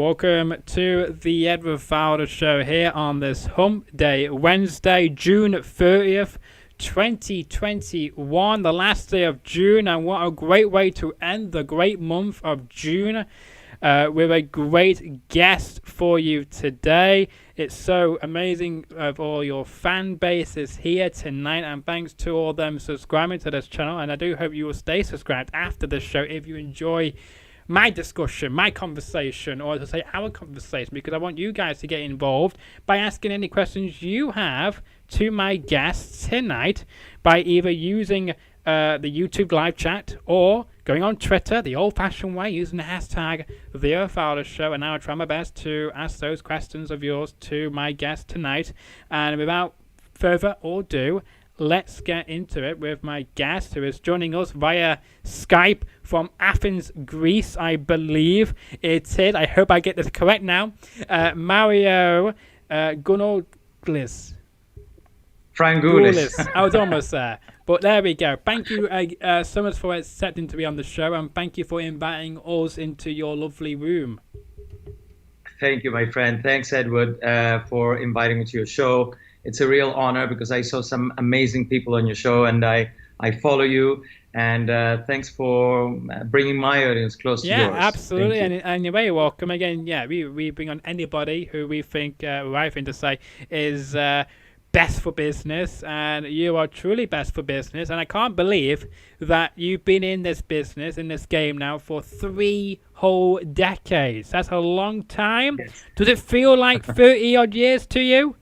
Welcome to the Edward Fowler Show here on this Hump Day, Wednesday, June 30th, 2021, the last day of June, and what a great way to end the great month of June with a great guest for you today. It's so amazing of all your fan base is here tonight, and thanks to all them subscribing to this channel, and I do hope you will stay subscribed after this show if you enjoy my discussion, my conversation, or to say our conversation, because I want you guys to get involved by asking any questions you have to my guests tonight by either using the YouTube live chat or going on Twitter the old-fashioned way using the hashtag The Fowler Show, and I'll try my best to ask those questions of yours to my guest tonight. And without further ado, let's get into it with my guest, who is joining us via Skype from Athens, Greece, I believe it is. I hope I get this correct now. Mario Frangoulis. Frangoulis. I was almost there. But there we go. Thank you so much for accepting to be on the show, and thank you for inviting us into your lovely room. Thank you, my friend. Thanks, Edward, for inviting me to your show. It's a real honor because I saw some amazing people on your show, and I follow you. And thanks for bringing my audience close to yours. Yeah, absolutely. And you're very welcome. Again, yeah, we bring on anybody who we think, right thing to say, is best for business. And you are truly best for business. And I can't believe that you've been in this business, in this game now, for 3 whole decades. That's a long time. Yes. Does it feel like 30 odd years to you?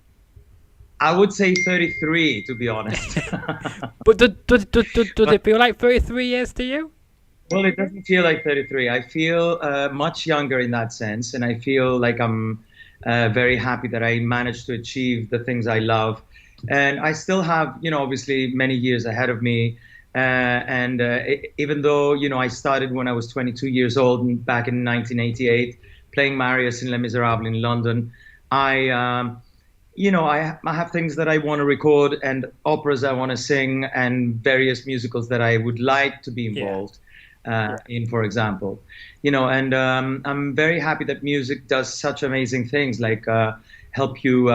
I would say 33, to be honest. But does it feel like 33 years to you? Well, it doesn't feel like 33. I feel much younger in that sense, and I feel like I'm very happy that I managed to achieve the things I love. And I still have, obviously many years ahead of me. Even though, I started when I was 22 years old back in 1988, playing Marius in Les Miserables in London, I have things that I want to record and operas I want to sing and various musicals that I would like to be involved in, for example. I'm very happy that music does such amazing things, like help you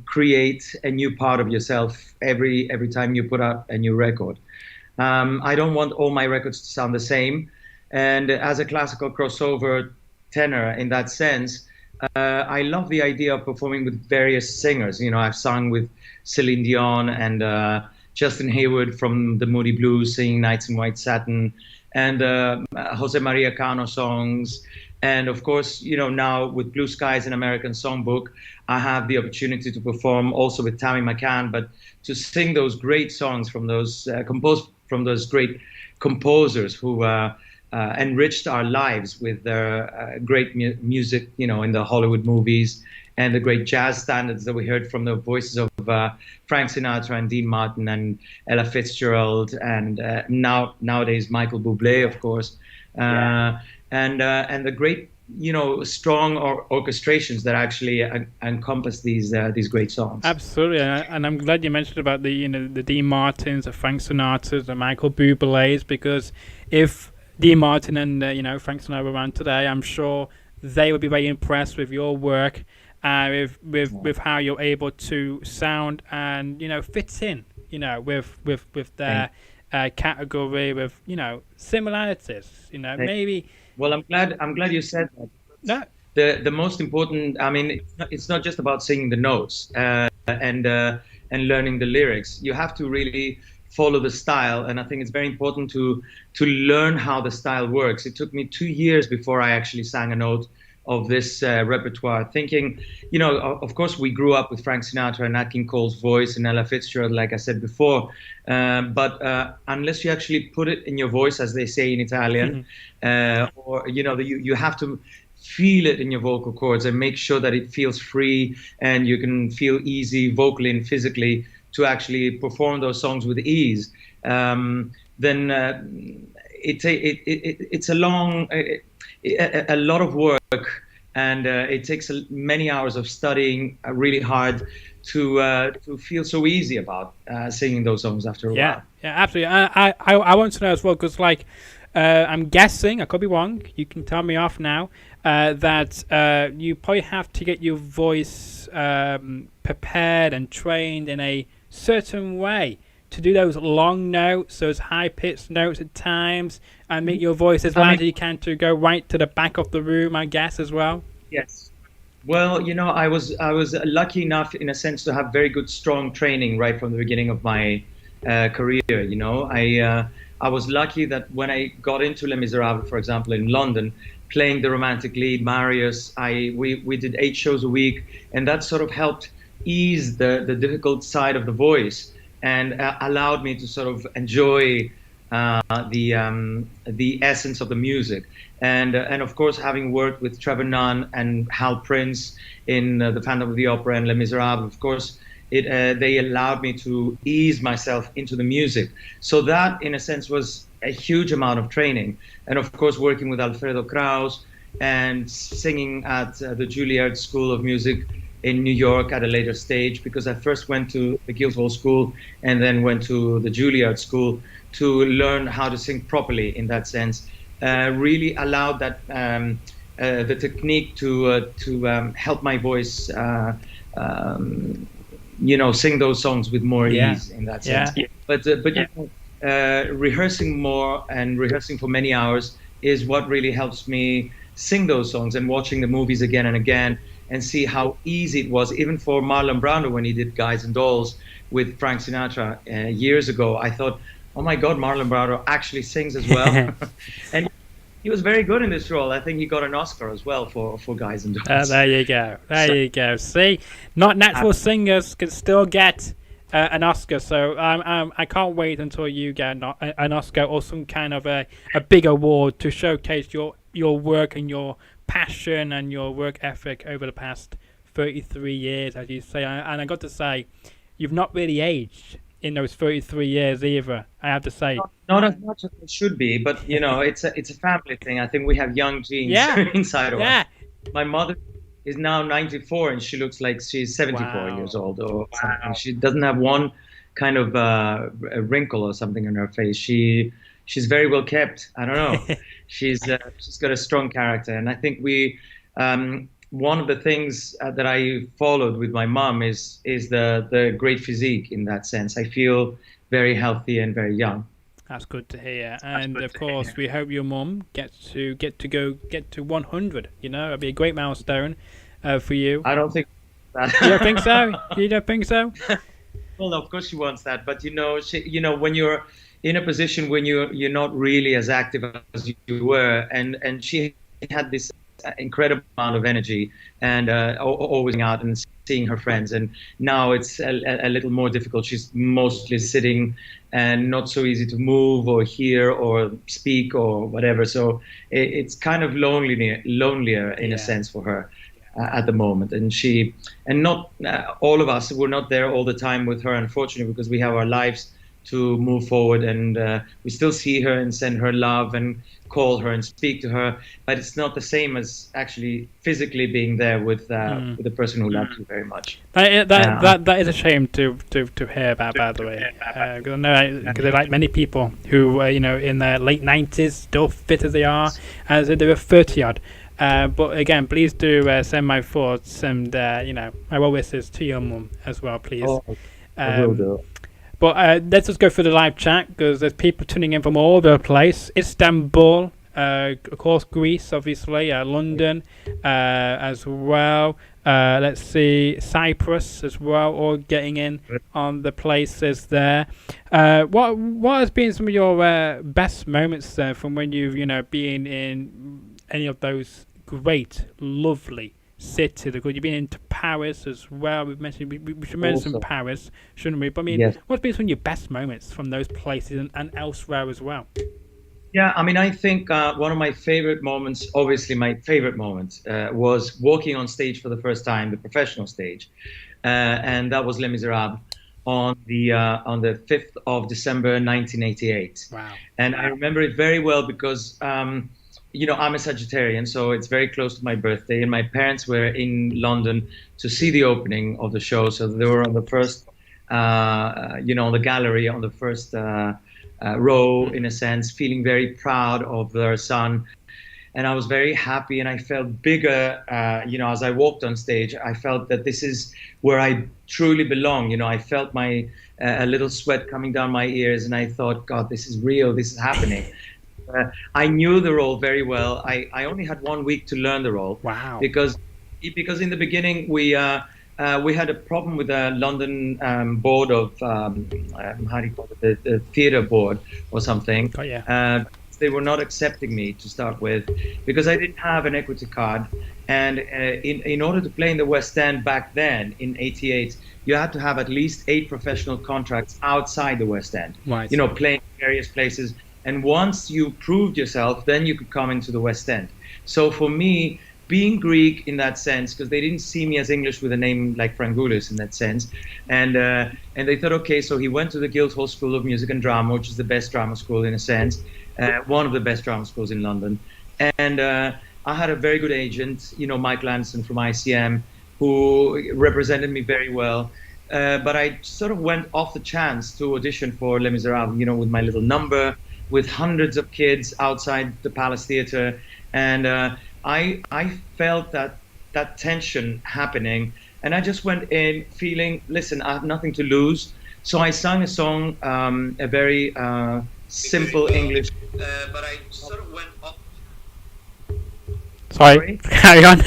create a new part of yourself every time you put out a new record. I don't want all my records to sound the same. And as a classical crossover tenor in that sense, I love the idea of performing with various singers. I've sung with Celine Dion and Justin Hayward from the Moody Blues singing Nights in White Satin, and Jose Maria Cano songs. And of course, now with Blue Skies and American Songbook, I have the opportunity to perform also with Tammy McCann, but to sing those great songs from those composed from those great composers who enriched our lives with their great music, in the Hollywood movies, and the great jazz standards that we heard from the voices of Frank Sinatra and Dean Martin and Ella Fitzgerald, and nowadays Michael Bublé, of course, and the great, strong orchestrations that actually encompass these great songs. Absolutely, and I'm glad you mentioned about the the Dean Martins, the Frank Sinatras, the Michael Bublés, because if Dean Martin and Frank Sinatra around today, I'm sure they would be very impressed with your work, with how you're able to sound and fit in with their category, with similarities. Maybe. Well, I'm glad you said that. No. The most important. I mean, it's not just about singing the notes and learning the lyrics. You have to really follow the style, and I think it's very important to learn how the style works. It took me 2 years before I actually sang a note of this repertoire, thinking, of course we grew up with Frank Sinatra and Nat King Cole's voice and Ella Fitzgerald, like I said before, but unless you actually put it in your voice, as they say in Italian, or you have to feel it in your vocal cords and make sure that it feels free and you can feel easy vocally and physically to actually perform those songs with ease. Then it's a lot of work, and it takes many hours of studying really hard to feel so easy about singing those songs after a while. Yeah, absolutely. I want to know as well, because I'm guessing, I could be wrong, you can tell me off now, that you probably have to get your voice prepared and trained in a certain way to do those long notes, those high-pitched notes at times, and make your voice as loud as you can to go right to the back of the room, I guess, as well. Yes. Well, I was lucky enough, in a sense, to have very good, strong training right from the beginning of my career. I was lucky that when I got into Les Miserables, for example, in London, playing the romantic lead, Marius, we did 8 shows a week, and that sort of helped ease the difficult side of the voice and allowed me to sort of enjoy the essence of the music. And of course, having worked with Trevor Nunn and Hal Prince in The Phantom of the Opera and Les Miserables, of course, they allowed me to ease myself into the music. So that, in a sense, was a huge amount of training. And of course, working with Alfredo Kraus and singing at the Juilliard School of Music in New York at a later stage, because I first went to the Guildhall School and then went to the Juilliard School to learn how to sing properly in that sense. Really allowed that the technique to help my voice, sing those songs with more ease in that sense. Yeah. But rehearsing more and rehearsing for many hours is what really helps me sing those songs, and watching the movies again and again and see how easy it was, even for Marlon Brando when he did Guys and Dolls with Frank Sinatra years ago. I thought, oh my God, Marlon Brando actually sings as well. And he was very good in this role. I think he got an Oscar as well for Guys and Dolls. There you go. You go. See, not natural singers can still get an Oscar. So I can't wait until you get an Oscar or some kind of a big award to showcase your work and your passion and your work ethic over the past 33 years, as you say. And I got to say, you've not really aged in those 33 years either, I have to say. Not as much as it should be, but it's a family thing. I think we have young genes inside of us. My mother is now 94 and she looks like she's 74 years old or something. She doesn't have one kind of a wrinkle or something in her face. She's very well kept. I don't know. She's got a strong character, and I think one of the things that I followed with my mom is the great physique in that sense. I feel very healthy and very young. That's good to hear. And of course, we hope your mum gets to 100. It'd be a great milestone for you. I don't think that. You don't think so? You don't think so? Well, of course she wants that, but when you're in a position when you're not really as active as you were, and she had this incredible amount of energy and always out and seeing her friends, and now it's a little more difficult. She's mostly sitting and not so easy to move or hear or speak or whatever, so it's kind of lonelier in a sense for her at the moment. And not all of us, we're not there all the time with her, unfortunately, because we have our lives to move forward, and we still see her and send her love and call her and speak to her, but it's not the same as actually physically being there with the person who loves you very much. That is a shame to hear about, by the way, because like many people who in their late 90s, still fit as they are, as they were 30 odd. But again, please do send my thoughts and my well wishes to your mum as well, please. I will do. But let's just go through the live chat, because there's people tuning in from all over the place. Istanbul, of course, Greece, obviously, London as well. Let's see, Cyprus as well, all getting in on the places there. What has been some of your best moments from when you've been in any of those great, lovely cities? You've been into Paris as well. We should mention Paris, shouldn't we? But I mean, what's been some of your best moments from those places and elsewhere as well? Yeah, I mean, I think one of my favorite moments, obviously my favorite moment, was walking on stage for the first time, the professional stage, and that was Les Miserables on the 5th of December 1988. Wow! And I remember it very well because I'm a Sagittarian, so it's very close to my birthday, and my parents were in London to see the opening of the show, so they were on the first, on the gallery, on the first row, in a sense, feeling very proud of their son. and I was very happy, and I felt bigger. As I walked on stage, I felt that this is where I truly belong. I felt my a little sweat coming down my ears, and I thought, God, this is real. This is happening. I knew the role very well. I only had 1 week to learn the role. Wow. Because in the beginning we had a problem with the London board of how do you call it, the theatre board or something. Oh, yeah. They were not accepting me to start with because I didn't have an equity card, and in order to play in the West End back then in '88, you had to have at least 8 professional contracts outside the West End. Right. Playing in various places. And once you proved yourself, then you could come into the West End. So for me, being Greek in that sense, because they didn't see me as English with a name like Frangoulis in that sense, and they thought, okay, so he went to the Guildhall School of Music and Drama, which is the best drama school in a sense, one of the best drama schools in London. And I had a very good agent, Mike Lanson from ICM, who represented me very well. But I sort of went off the chance to audition for Les Miserables, with my little number, with hundreds of kids outside the Palace Theatre, and I felt that tension happening, and I just went in feeling, listen, I have nothing to lose. So I sang a song, a very simple English, but I sort of went off. Sorry. Carry on.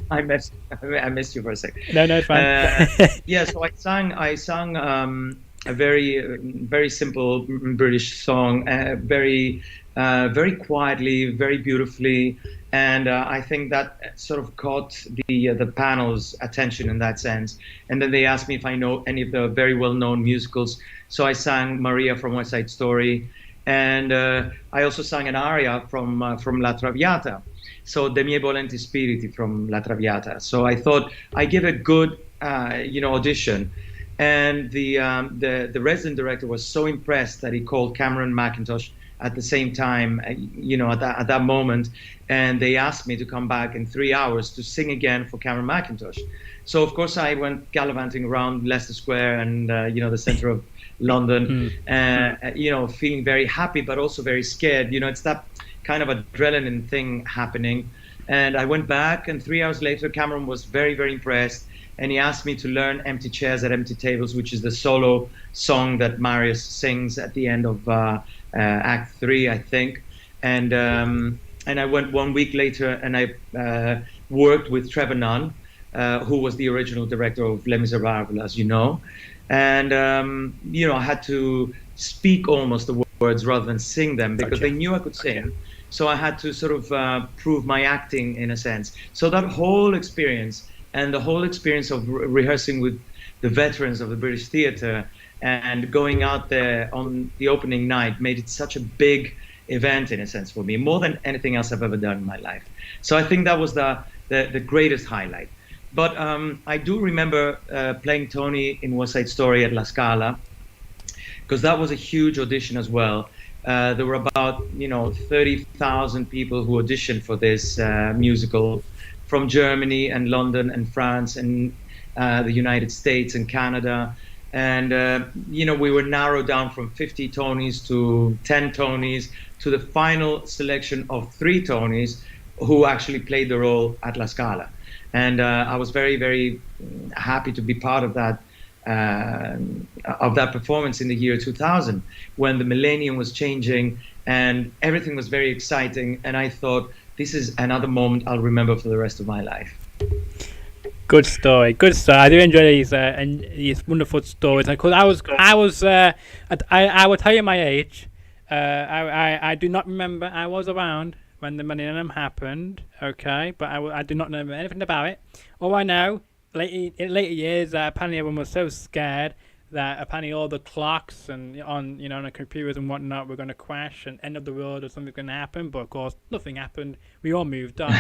I missed you for a second. No, it's fine. Yeah, so I sang a very simple British song, very quietly, very beautifully, and I think that sort of caught the panel's attention in that sense. And then they asked me if I know any of the very well-known musicals, so I sang Maria from West Side Story, and I also sang an aria from La Traviata, so De miei volenti spiriti from La Traviata. So I thought I give a good audition. And the resident director was so impressed that he called Cameron Mackintosh at the same time, at that moment, and they asked me to come back in 3 hours to sing again for Cameron Mackintosh. So of course I went gallivanting around Leicester Square and the center of London, feeling very happy but also very scared. It's that kind of adrenaline thing happening. And I went back, and 3 hours later, Cameron was very, very impressed. And he asked me to learn Empty Chairs at Empty Tables, which is the solo song that Marius sings at the end of Act 3, I think. And I went 1 week later, and I worked with Trevor Nunn, who was the original director of Les Miserables, as you know. And I had to speak almost the words rather than sing them, because they knew I could sing. So I had to sort of prove my acting in a sense. So that whole experience, and the whole experience of rehearsing with the veterans of the British Theatre and going out there on the opening night made it such a big event in a sense for me, more than anything else I've ever done in my life. So I think that was the greatest highlight. But I do remember playing Tony in West Side Story at La Scala, because that was a huge audition as well. There were about 30,000 people who auditioned for this musical, from Germany and London and France and the United States and Canada. And, we were narrowed down from 50 Tonys to 10 Tonys to the final selection of 3 Tonys who actually played the role at La Scala. And I was very, very happy to be part of that performance in the year 2000, when the millennium was changing and everything was very exciting. And I thought, this is another moment I'll remember for the rest of my life. Good story. I do enjoy these wonderful stories. Because I will tell you my age. I do not remember. I was around when the millennium happened. Okay, but I do not know anything about it. All I know, in later years, apparently everyone was so scared that apparently all the clocks and on the computers and whatnot were going to crash and end of the world or something's going to happen. But of course, nothing happened. We all moved on,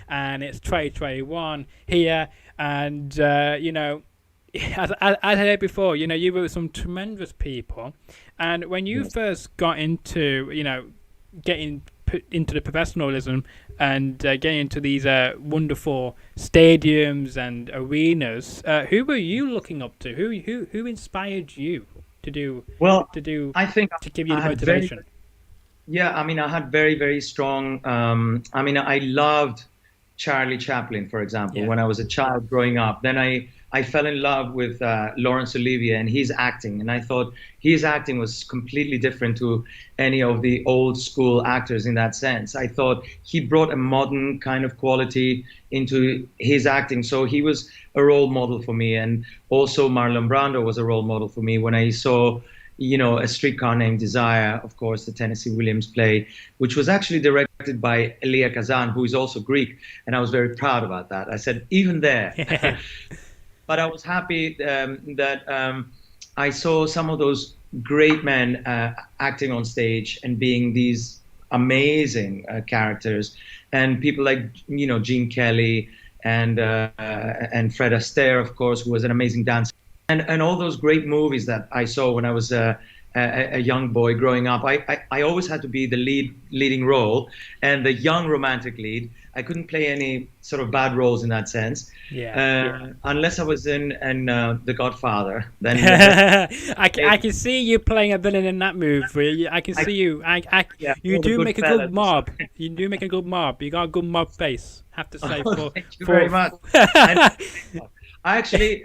and it's 2021 here. And as I said before, you were with some tremendous people, and when you first got into getting put into the professionalism and getting into these wonderful stadiums and arenas, who were you looking up to? Who inspired you to do? Well, to I think to give you the motivation. Yeah, I mean, I had very, very strong. I mean, I loved Charlie Chaplin, for example, Yeah. when I was a child growing up. Then I fell in love with Laurence Olivier and his acting, and I thought his acting was completely different to any of the old school actors in that sense. I thought he brought a modern kind of quality into his acting, so he was a role model for me, and also Marlon Brando was a role model for me when I saw A Streetcar Named Desire, of course, the Tennessee Williams play, which was actually directed by Elia Kazan, who is also Greek. And I was very proud about that. I said, even there. But I was happy that I saw some of those great men acting on stage and being these amazing characters. And people like, Gene Kelly and Fred Astaire, of course, who was an amazing dancer. And all those great movies that I saw when I was a young boy growing up, I always had to be the leading role and the young romantic lead. I couldn't play any sort of bad roles in that sense, unless I was in The Godfather. Then I can see you playing a villain in that movie. I can see you. You do make a good mob. You do make a good mob. You got a good mob face. Have to say. Thank you very much. I actually.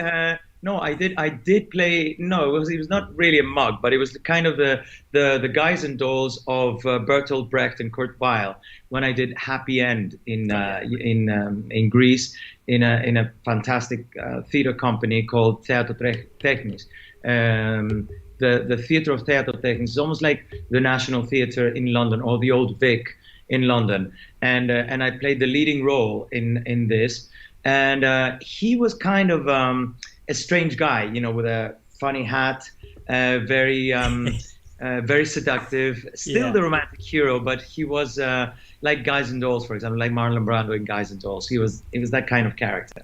No, I did play. No, it was not really a mug, but it was kind of the guys and dolls of Bertolt Brecht and Kurt Weill when I did Happy End in Greece in a fantastic theater company called Theatro Technis. The Theatre of Theatro Technis is almost like the National Theatre in London or the Old Vic in London, and I played the leading role in this, and he was kind of a strange guy, with a funny hat, very seductive, still the romantic hero, but he was like Guys and Dolls, for example, like Marlon Brando in Guys and Dolls. He was that kind of character,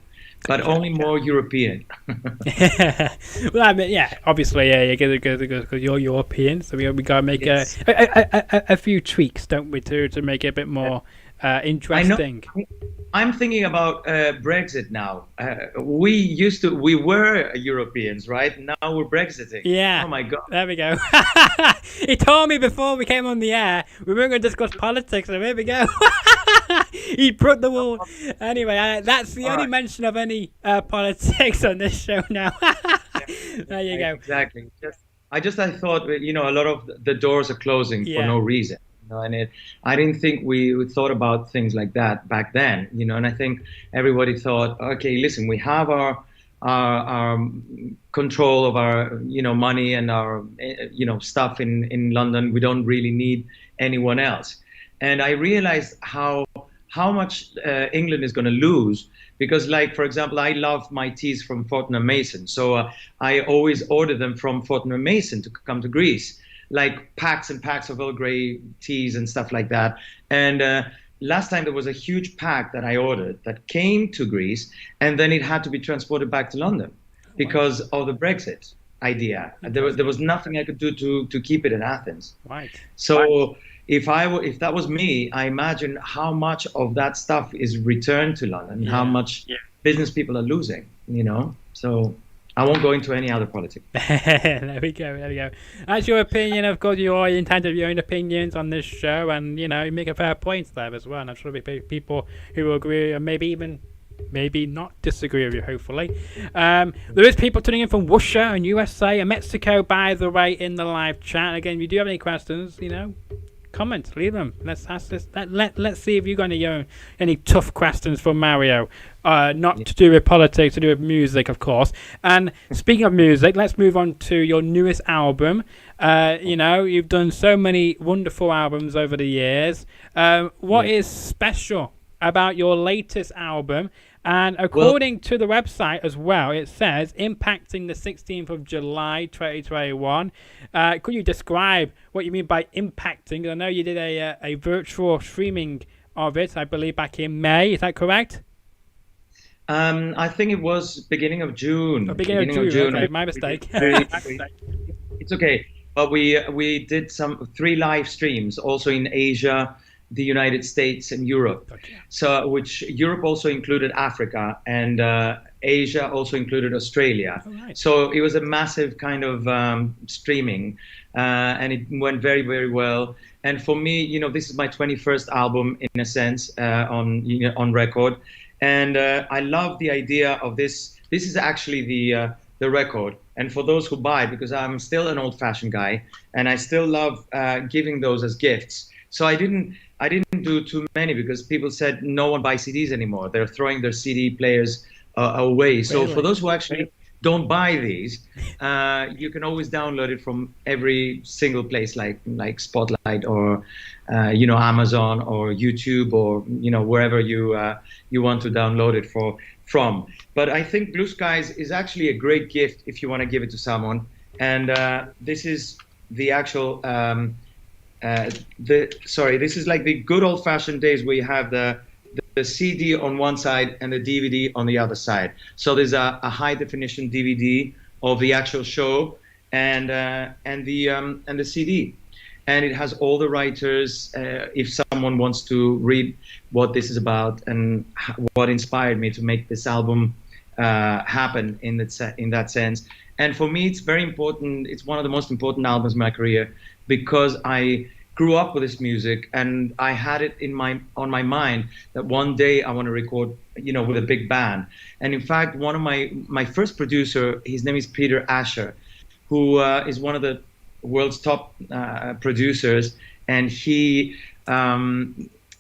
but only more European. Well, I mean, obviously, because you're European, so we gotta make a few tweaks, don't we, to make it a bit more interesting. I'm thinking about Brexit now. We were Europeans, right? Now we're Brexiting. Yeah. Oh my God. There we go. He told me before we came on the air we weren't going to discuss politics, so here we go. He broke the wall. Anyway, that's the only mention of any politics on this show now. There you go. Exactly. I thought, a lot of the doors are closing for no reason. And I didn't think we thought about things like that back then, and I think everybody thought, okay, listen, we have our control of our, money and our, stuff in London. We don't really need anyone else. And I realized how much England is going to lose because, like, for example, I love my teas from Fortnum & Mason. So I always order them from Fortnum & Mason to come to Greece, like packs and packs of Earl Grey teas and stuff like that. And last time there was a huge pack that I ordered that came to Greece, and then it had to be transported back to London because of the Brexit idea. There was nothing I could do to keep it in Athens. Right. So if that was me, I imagine how much of that stuff is returned to London, how much business people are losing. So I won't go into any other politics. There we go. That's your opinion. Of course, you are entitled to your own opinions on this show, and you make a fair point there as well. And I'm sure there'll be people who will agree, and maybe not disagree with you. Hopefully, there is people tuning in from Russia and USA and Mexico, by the way, in the live chat. Again, if you do have any questions, comment, leave them. Let's ask this. Let's see if you got any tough questions for Mario. Not to do with politics, to do with music, of course. And speaking of music, let's move on to your newest album. You've done so many wonderful albums over the years. What is special about your latest album? And according to the website as well, it says impacting the 16th of July 2021. Could you describe what you mean by impacting? I know you did a virtual streaming of it, I believe, back in May. Is that correct? I think it was beginning of June. Beginning of June. Okay, my mistake. It's okay. But we did 3 live streams also in Asia, the United States, and Europe. Gotcha. So which Europe also included Africa, and Asia also included Australia. All right. So it was a massive kind of streaming, and it went very, very well. And for me, this is my 21st album in a sense, on record, and I love the idea of this. This is actually the record, and for those who buy it, because I'm still an old-fashioned guy, and I still love giving those as gifts. So I didn't do too many because people said no one buys CDs anymore. They're throwing their CD players away. So Really? for those who actually don't buy these, you can always download it from every single place, like Spotlight or Amazon or YouTube or wherever you want to download it from. But I think Blue Skies is actually a great gift if you want to give it to someone. And this is the actual. This is like the good old-fashioned days where you have the CD on one side and the DVD on the other side. So there's a high-definition DVD of the actual show and the CD, and it has all the writers. If someone wants to read what this is about and what inspired me to make this album happen in that sense. And for me, it's very important. It's one of the most important albums in my career because I grew up with this music and I had it on my mind that one day I want to record, with a big band. And in fact, one of my first producer, his name is Peter Asher, who is one of the world's top producers, and he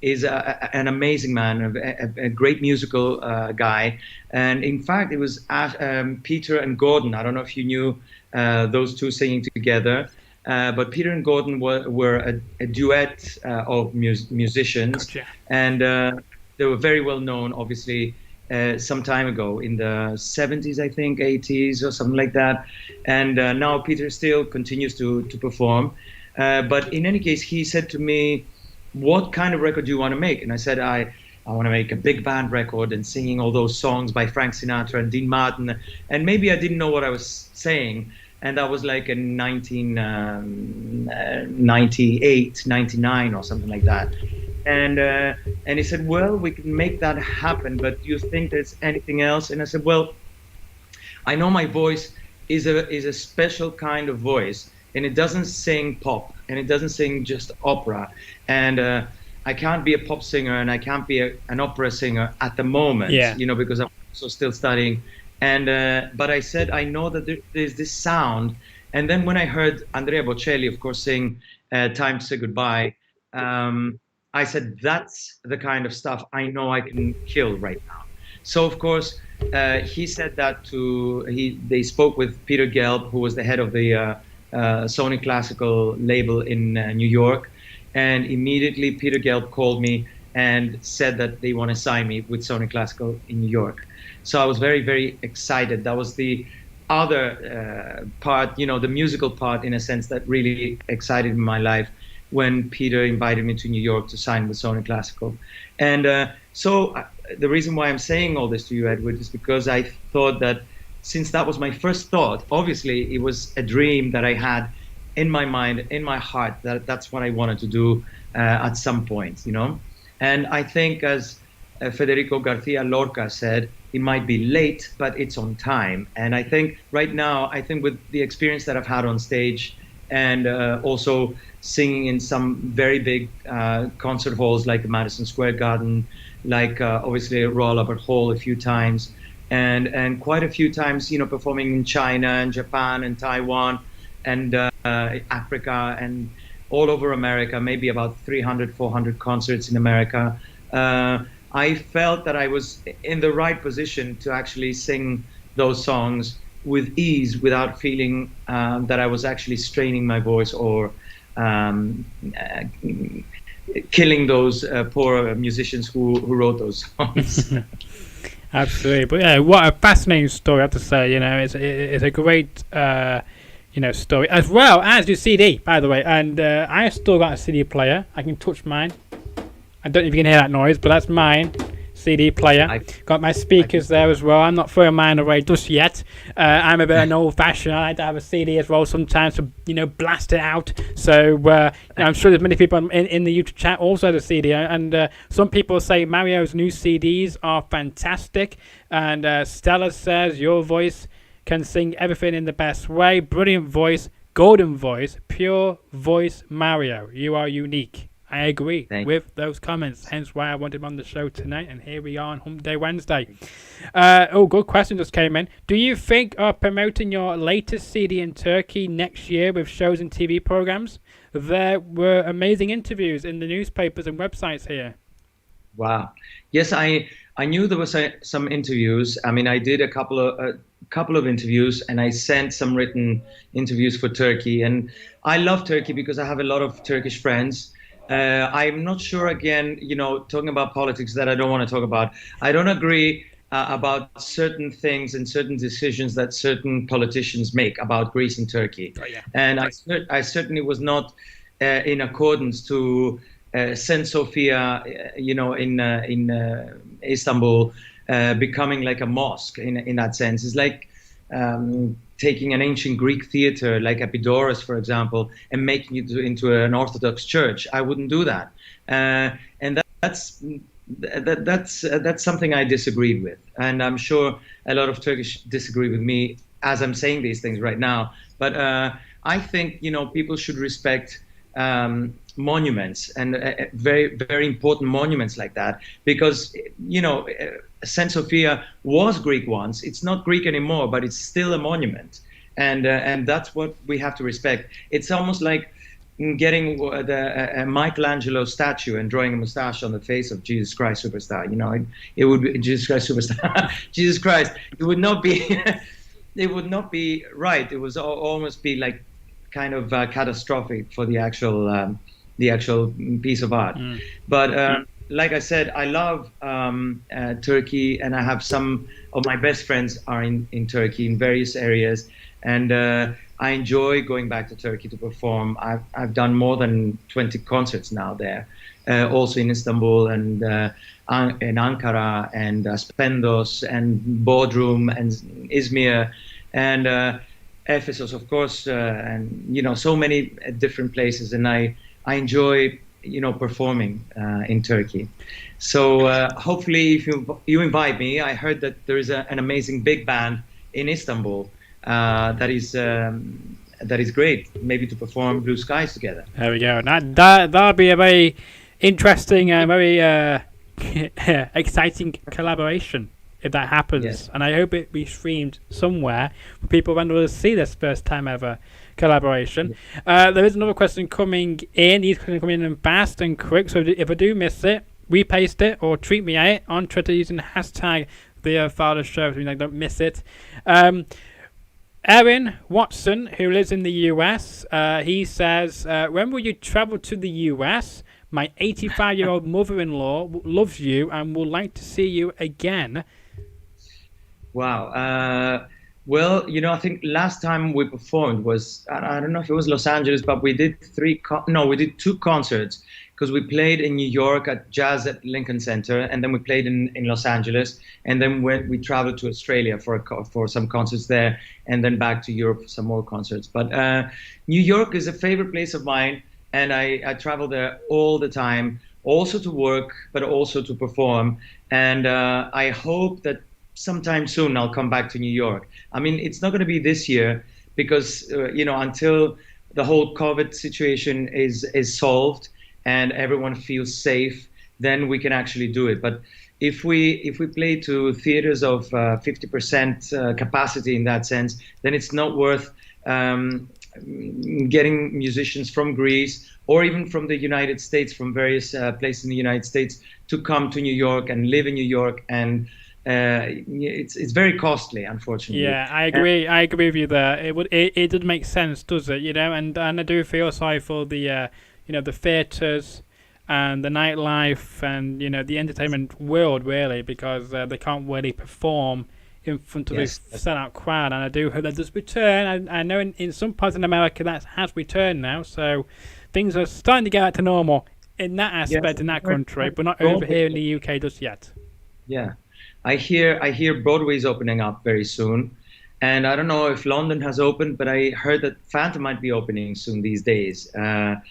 is an amazing man, a great musical guy. And in fact, it was Peter and Gordon. I don't know if you knew those two singing together, but Peter and Gordon were a duet of musicians. Gotcha. And they were very well known, obviously, some time ago in the 70s, I think, 80s or something like that. And now Peter still continues to perform. But in any case, he said to me, what kind of record do you want to make? And I said, I want to make a big band record and singing all those songs by Frank Sinatra and Dean Martin. And maybe I didn't know what I was saying. And that was like in 1998, 99 or something like that. And he said, well, we can make that happen, but do you think there's anything else? And I said, well, I know my voice is a special kind of voice, and it doesn't sing pop, and it doesn't sing just opera. And I can't be a pop singer, and I can't be an opera singer at the moment, because I'm also still studying. And but I said, I know that there's this sound. And then when I heard Andrea Bocelli, of course, sing Time to Say Goodbye, I said, that's the kind of stuff I know I can kill right now. So, of course, he said that they spoke with Peter Gelb, who was the head of the Sony Classical label in New York. And immediately Peter Gelb called me and said that they want to sign me with Sony Classical in New York. So I was very, very excited. That was the other part, the musical part, in a sense, that really excited my life when Peter invited me to New York to sign with Sony Classical. And so the reason why I'm saying all this to you, Edward, is because I thought that since that was my first thought, obviously it was a dream that I had in my mind, in my heart, that's what I wanted to do at some point, And I think, as Federico Garcia Lorca said, it might be late, but it's on time. And I think right now, with the experience that I've had on stage and also singing in some very big concert halls like Madison Square Garden, like obviously Royal Albert Hall a few times, and quite a few times, performing in China and Japan and Taiwan and Africa and all over America, maybe about 300, 400 concerts in America. I felt that I was in the right position to actually sing those songs with ease without feeling that I was actually straining my voice or killing those poor musicians who wrote those songs. Absolutely. But yeah, what a fascinating story, I have to say. It's a great story, as well as your CD, by the way. And I still got a CD player. I can touch mine. I don't know if you can hear that noise, but that's mine. CD player. Got my speakers there as well. I'm not throwing mine away just yet. I'm a bit an old-fashioned. I like to have a CD as well sometimes to blast it out. So I'm sure there's many people in the YouTube chat also have a CD, and some people say Mario's new CDs are fantastic. And Stella says your voice can sing everything in the best way. Brilliant voice, golden voice, pure voice, Mario. You are unique. I agree with those comments, hence why I wanted him on the show tonight, and here we are on Hump Day Wednesday. Good question just came in. Do you think of promoting your latest CD in Turkey next year with shows and TV programs? There were amazing interviews in the newspapers and websites here. Wow. Yes, I knew there was some interviews. I mean, I did a couple of interviews, and I sent some written interviews for Turkey. And I love Turkey because I have a lot of Turkish friends. I'm not sure, again, talking about politics that I don't want to talk about. I don't agree about certain things and certain decisions that certain politicians make about Greece and Turkey. Oh, yeah. And I certainly was not in accordance to St. Sophia, in Istanbul, becoming like a mosque in that sense. It's like taking an ancient Greek theater like Epidaurus, for example, and making it into an Orthodox church. I wouldn't do that, and that's something I disagreed with, and I'm sure a lot of Turkish disagree with me as I'm saying these things right now. But I think people should respect monuments and very, very important monuments like that, because St. Sophia was Greek once. It's not Greek anymore, but it's still a monument, and that's what we have to respect. It's almost like getting the Michelangelo statue and drawing a mustache on the face of Jesus Christ Superstar. It would be Jesus Christ Superstar. Jesus Christ. It would not be. It would not be right. It would almost be like kind of catastrophic for the actual piece of art. But like I said, I love Turkey, and I have some of my best friends are in Turkey in various areas, and I enjoy going back to Turkey to perform. I've done more than 20 concerts now there, also in Istanbul and in Ankara and Spendos and Bodrum and Izmir and Ephesus, of course, and so many different places, and I enjoy performing in Turkey. So hopefully, if you invite me, I heard that there is an amazing big band in Istanbul that is great. Maybe to perform Blue Skies together. There we go. That'll be a very interesting, very exciting collaboration if that happens. Yes. And I hope it be streamed somewhere for people when will see this first time ever collaboration. There is another question coming in. These questions coming in fast and quick, so if I do miss it, repaste it or tweet me at it on Twitter using the hashtag the Fowler Show so I don't miss it. Erin Watson, who lives in the US, he says, when will you travel to the US? My 85-year-old mother-in-law loves you and would like to see you again. Wow. Well, I think last time we performed was, I don't know if it was Los Angeles, but we did we did 2 concerts, because we played in New York at Jazz at Lincoln Center, and then we played in Los Angeles, and then we traveled to Australia for some concerts there, and then back to Europe for some more concerts. But New York is a favorite place of mine, and I travel there all the time, also to work, but also to perform. And I hope that sometime soon I'll come back to New York. I mean, it's not going to be this year because, until the whole COVID situation is solved and everyone feels safe, then we can actually do it. But if we play to theaters of 50% capacity in that sense, then it's not worth getting musicians from Greece or even from the United States, from various places in the United States, to come to New York and live in New York, and it's very costly, unfortunately. Yeah, I agree. I agree with you there. It doesn't make sense, does it? And I do feel sorry for the the theaters and the nightlife and the entertainment world, really, because they can't really perform in front of this sellout crowd. And I do hope that does return. I know in some parts in America that has returned now, so things are starting to get back to normal in that aspect in that country, but not over here in the UK just yet. Yeah, I hear Broadway's opening up very soon, and I don't know if London has opened, but I heard that Phantom might be opening soon these days. And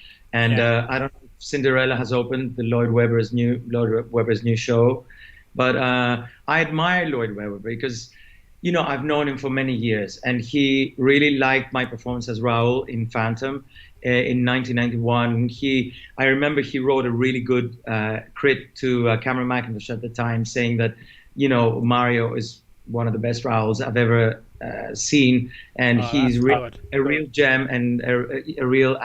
Yeah. I don't know if Cinderella has opened, the Lloyd Webber's new show, but I admire Lloyd Webber because I've known him for many years, and he really liked my performance as Raoul in Phantom in 1991. I remember he wrote a really good crit to Cameron McIntosh at the time, saying that, Mario is one of the best Raouls I've ever seen, and Oh, that's he's good. a real gem and a real,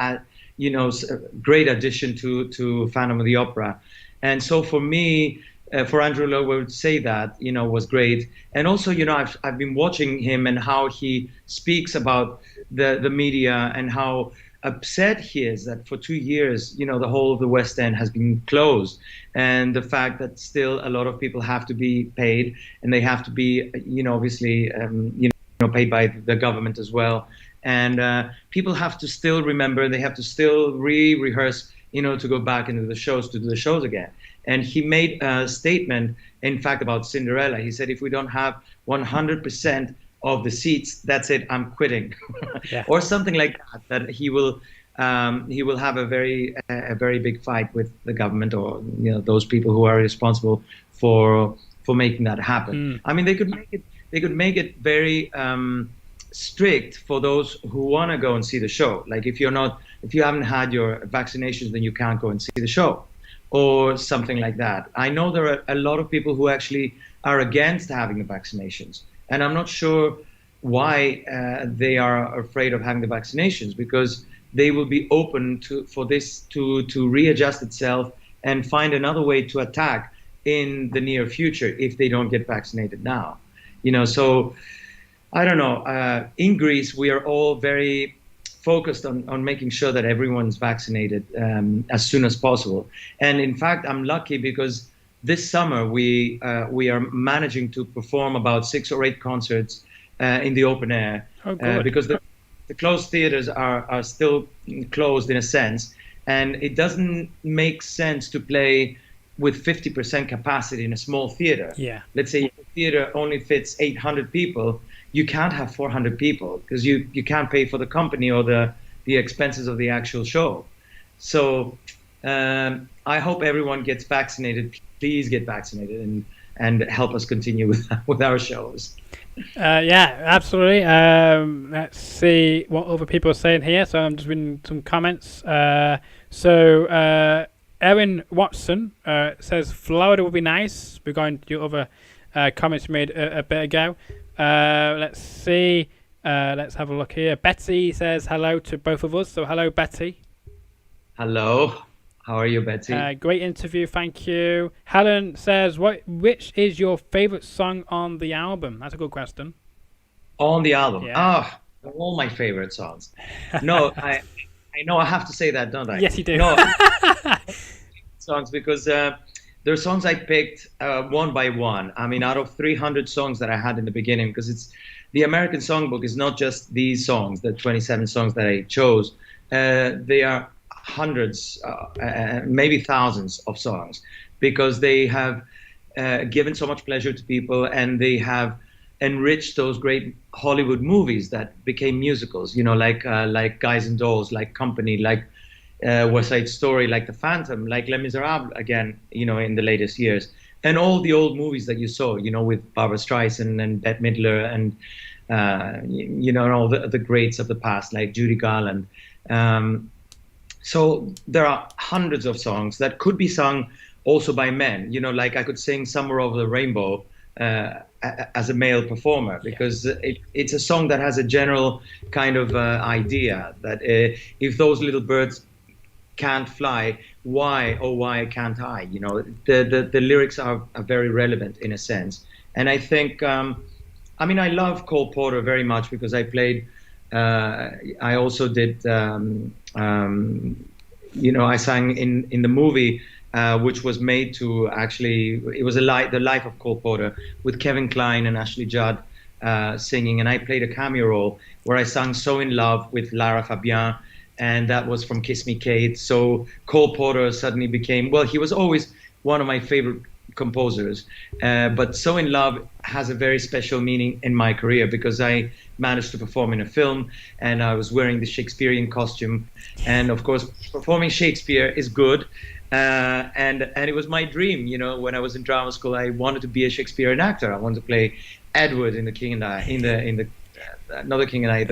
great addition to Phantom of the Opera. And so for me, for Andrew Lloyd Webber to say that, was great. And also, I've been watching him and how he speaks about the media and how upset he is that for 2 years, the whole of the West End has been closed, and the fact that still a lot of people have to be paid, and they have to be, obviously, paid by the government as well. And people have to still remember, they have to still rehearse, to go back into the shows, to do the shows again. And he made a statement, in fact, about Cinderella. He said, if we don't have 100% of the seats, that's it, I'm quitting. Yeah. Or something like that, that he will have a very big fight with the government, or those people who are responsible for making that happen. I mean, they could make it very strict for those who want to go and see the show. Like if you haven't had your vaccinations, then you can't go and see the show, or something like that. I know there are a lot of people who actually are against having the vaccinations, and I'm not sure why they are afraid of having the vaccinations, because they will be open for this to readjust itself and find another way to attack in the near future if they don't get vaccinated now. So I don't know. In Greece, we are all very focused on making sure that everyone's vaccinated as soon as possible. And in fact, I'm lucky because this summer we are managing to perform about 6 or 8 concerts in the open air. Oh, good. Because the closed theaters are still closed in a sense, and it doesn't make sense to play with 50% capacity in a small theater. Yeah. Let's say if the theater only fits 800 people, you can't have 400 people because you can't pay for the company or the expenses of the actual show. So I hope everyone gets vaccinated. Please get vaccinated and help us continue with our shows. Yeah, absolutely. Let's see what other people are saying here. So I'm just reading some comments. Erin Watson says Florida would be nice. We're going to your other comments you made a bit ago. Let's see. Let's have a look here. Betty says hello to both of us. So hello, Betty. Hello. How are you, Betty? Great interview, thank you. Helen says, which is your favorite song on the album? That's a good question. On the album? Yeah. They're all my favorite songs. No, I know I have to say that, don't I? Yes, you do. No, songs, because they're songs I picked one by one. I mean, out of 300 songs that I had in the beginning, because it's the American Songbook is not just these songs, the 27 songs that I chose. They are hundreds, maybe thousands of songs, because they have given so much pleasure to people, and they have enriched those great Hollywood movies that became musicals, like Guys and Dolls, like Company, like West Side Story, like The Phantom, like Les Miserables again, in the latest years, and all the old movies that you saw, with Barbra Streisand and Bette Midler and and all the greats of the past, like Judy Garland. So there are hundreds of songs that could be sung also by men. Like I could sing Somewhere Over the Rainbow as a male performer, because it's a song that has a general kind of idea that if those little birds can't fly, why can't I? The lyrics are very relevant in a sense. And I think, I love Cole Porter very much, because I played, I also did, I sang in the movie, which was made to actually, it was the life of Cole Porter, with Kevin Kline and Ashley Judd singing, and I played a cameo role where I sang So in Love with Lara Fabian, and that was from Kiss Me Kate. So Cole Porter suddenly became, well, he was always one of my favorite composers. But So in Love has a very special meaning in my career because I managed to perform in a film and I was wearing the Shakespearean costume. And of course, performing Shakespeare is good. And it was my dream, you know, when I was in drama school, I wanted to be a Shakespearean actor. I wanted to play Edward in The King and I, not The King and I,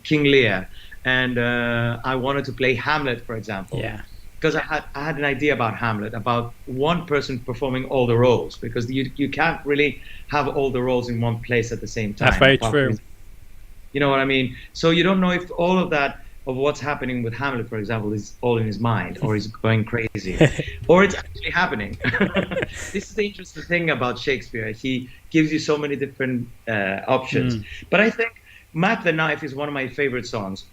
King Lear. And I wanted to play Hamlet, for example. Yeah. Because I had an idea about Hamlet, about one person performing all the roles, because you can't really have all the roles in one place at the same time. That's very true. You know what I mean? So you don't know if all of that, of what's happening with Hamlet, for example, is all in his mind, or he's going crazy, or it's actually happening. This is the interesting thing about Shakespeare. He gives you so many different options. But I think Matt the Knife is one of my favorite songs,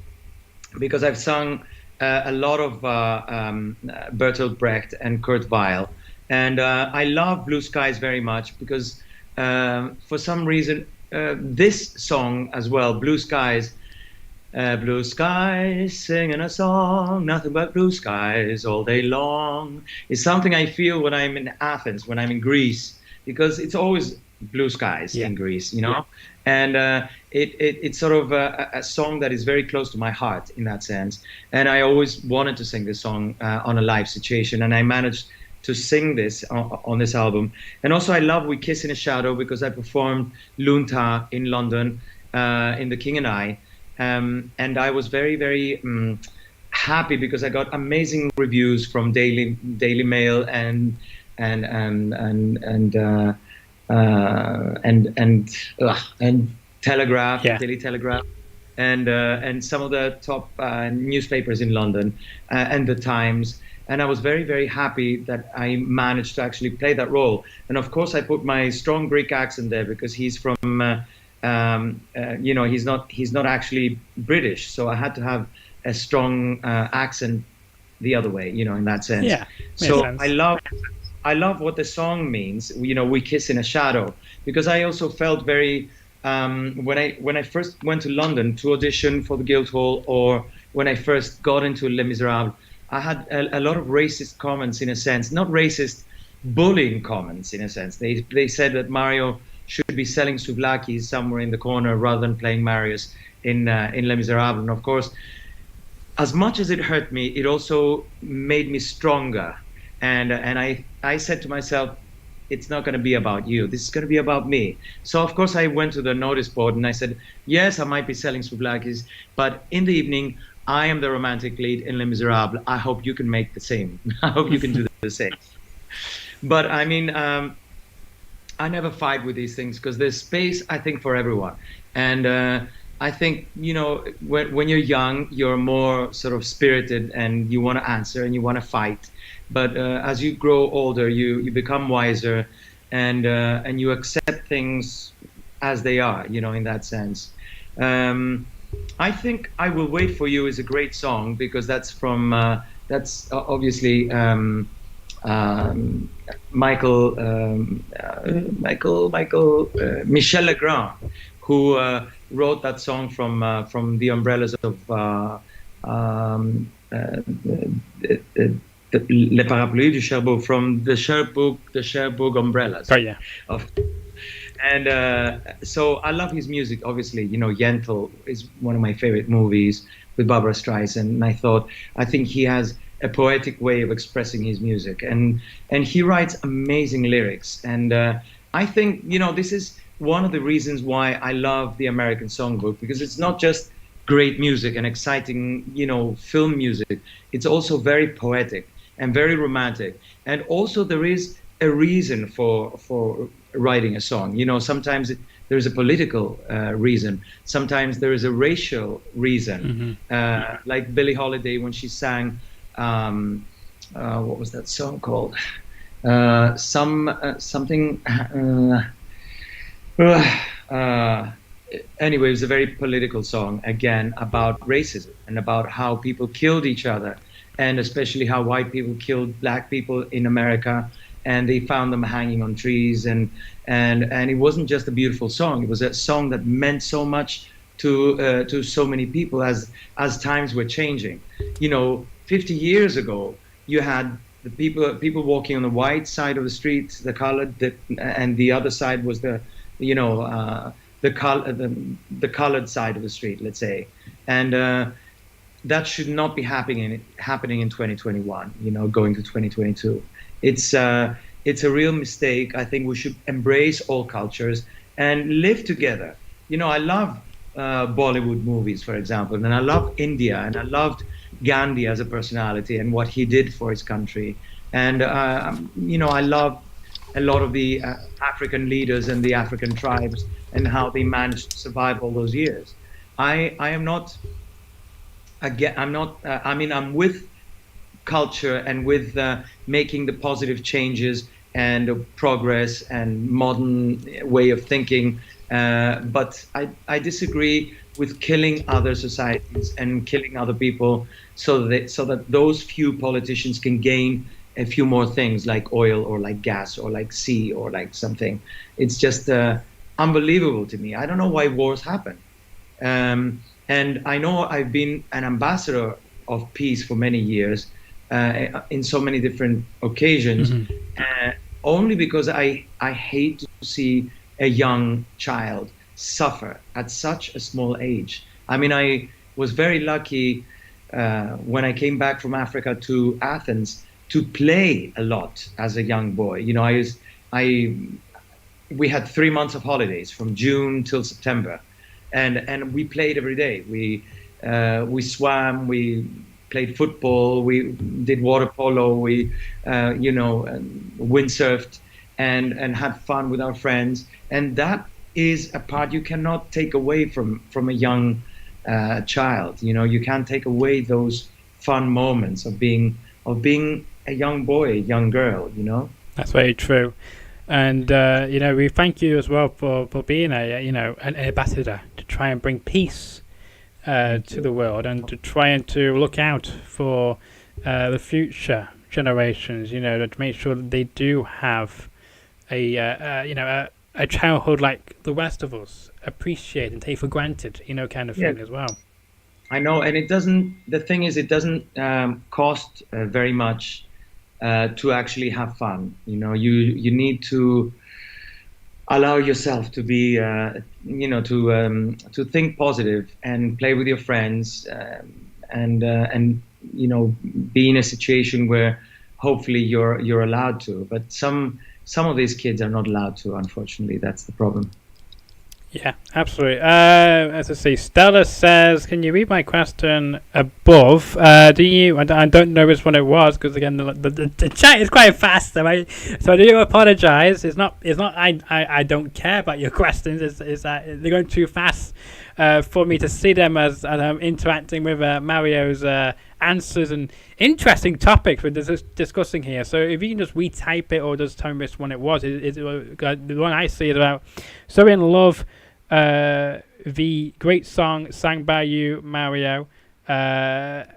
because I've sung a lot of Bertolt Brecht and Kurt Weill. And I love Blue Skies very much because for some reason, this song as well, Blue Skies, blue skies singing a song, nothing but blue skies all day long, is something I feel when I'm in Athens, when I'm in Greece, because it's always blue skies in Greece, you know? And it's sort of a song that is very close to my heart in that sense. And I always wanted to sing this song on a live situation, and I managed to sing this on this album. And also I love We Kiss in a Shadow, because I performed Lunta in London in The King and I. And I was very, very happy because I got amazing reviews from Daily Mail and Telegraph, Daily Telegraph, and some of the top newspapers in London and the Times. And I was very, very happy that I managed to actually play that role. And of course, I put my strong Greek accent there because he's from, you know, he's not actually British. So I had to have a strong accent the other way, you know, in that sense. Yeah. So sense. I love what the song means, you know, We Kiss in a Shadow, because I also felt very, when I first went to London to audition for the Guildhall, or when I first got into Les Miserables, I had a lot of racist comments in a sense, not racist, bullying comments in a sense. They said that Mario should be selling souvlaki somewhere in the corner rather than playing Marius in Les Miserables. And of course, as much as it hurt me, it also made me stronger. And I said to myself, it's not going to be about you. This is going to be about me. So, of course, I went to the notice board and I said, yes, I might be selling souvlakis, but in the evening, I am the romantic lead in Les Miserables. I hope you can make the same. I hope you can do the same. But, I mean, I never fight with these things because there's space, I think, for everyone. And I think, you know, when you're young, you're more sort of spirited and you want to answer and you want to fight. But as you grow older, you become wiser and you accept things as they are, you know, in that sense. I think I Will Wait for You is a great song because that's from, that's obviously Michel Legrand, who wrote that song from the umbrellas of Les Parapluies du Cherbourg, from the Cherbourg umbrellas. Oh, yeah. And so I love his music, obviously. You know, Yentl is one of my favorite movies with Barbara Streisand. And I think he has a poetic way of expressing his music. And he writes amazing lyrics. And I think, you know, this is one of the reasons why I love the American Songbook, because it's not just great music and exciting, you know, film music. It's also very poetic and very romantic. And also there is a reason for writing a song. You know, sometimes there's a political reason. Sometimes there is a racial reason. Like Billie Holiday when she sang, what was that song called? Anyway, it was a very political song, again, about racism and about how people killed each other, and especially how white people killed black people in America, and they found them hanging on trees. And it wasn't just a beautiful song. It was a song that meant so much to so many people as times were changing. You know, 50 years ago, you had the people walking on the white side of the street, the colored, and the other side was the, you know, the colored side of the street, let's say, and that should not be happening in 2021. You know, going to 2022, it's a real mistake. I think we should embrace all cultures and live together. You know, I love Bollywood movies, for example, and I love India, and I loved Gandhi as a personality and what he did for his country. And you know, I love a lot of the African leaders and the African tribes and how they managed to survive all those years. I am not again. I'm not. I mean, I'm with culture and with making the positive changes and progress and modern way of thinking. But I disagree with killing other societies and killing other people so that those few politicians can gain a few more things like oil or like gas or like sea or like something. It's just unbelievable to me. I don't know why wars happen. And I know I've been an ambassador of peace for many years in so many different occasions, only because I hate to see a young child suffer at such a small age. I mean, I was very lucky when I came back from Africa to Athens to play a lot as a young boy. You know, we had 3 months of holidays from June till September, and we played every day. We swam, we played football, we did water polo, we windsurfed and had fun with our friends. And that is a part you cannot take away from a young child. You know, you can't take away those fun moments of being a young boy, a young girl. You know, that's very true. And you know, we thank you as well for being an ambassador to try and bring peace to the world and to try and to look out for the future generations. You know, to make sure that they do have a childhood like the rest of us appreciate and take for granted, you know, kind of thing as well. I know, and it doesn't. The thing is, it doesn't cost very much to actually have fun. You know, you need to allow yourself to be, to think positive and play with your friends, and you know, be in a situation where hopefully you're allowed to. But some of these kids are not allowed to, unfortunately. That's the problem. Yeah, absolutely. As I say, Stella says, can you read my question above? Do you? I don't know which one it was, because again, the chat is quite fast, right? So I do apologise. It's not. I don't care about your questions. It's that they're going too fast for me to see them as I'm interacting with Mario's answers and interesting topics we're discussing here. So if you can just retype it or just tell me which one it was. The one I see is about "So in Love," the great song sang by you, Mario. Serpa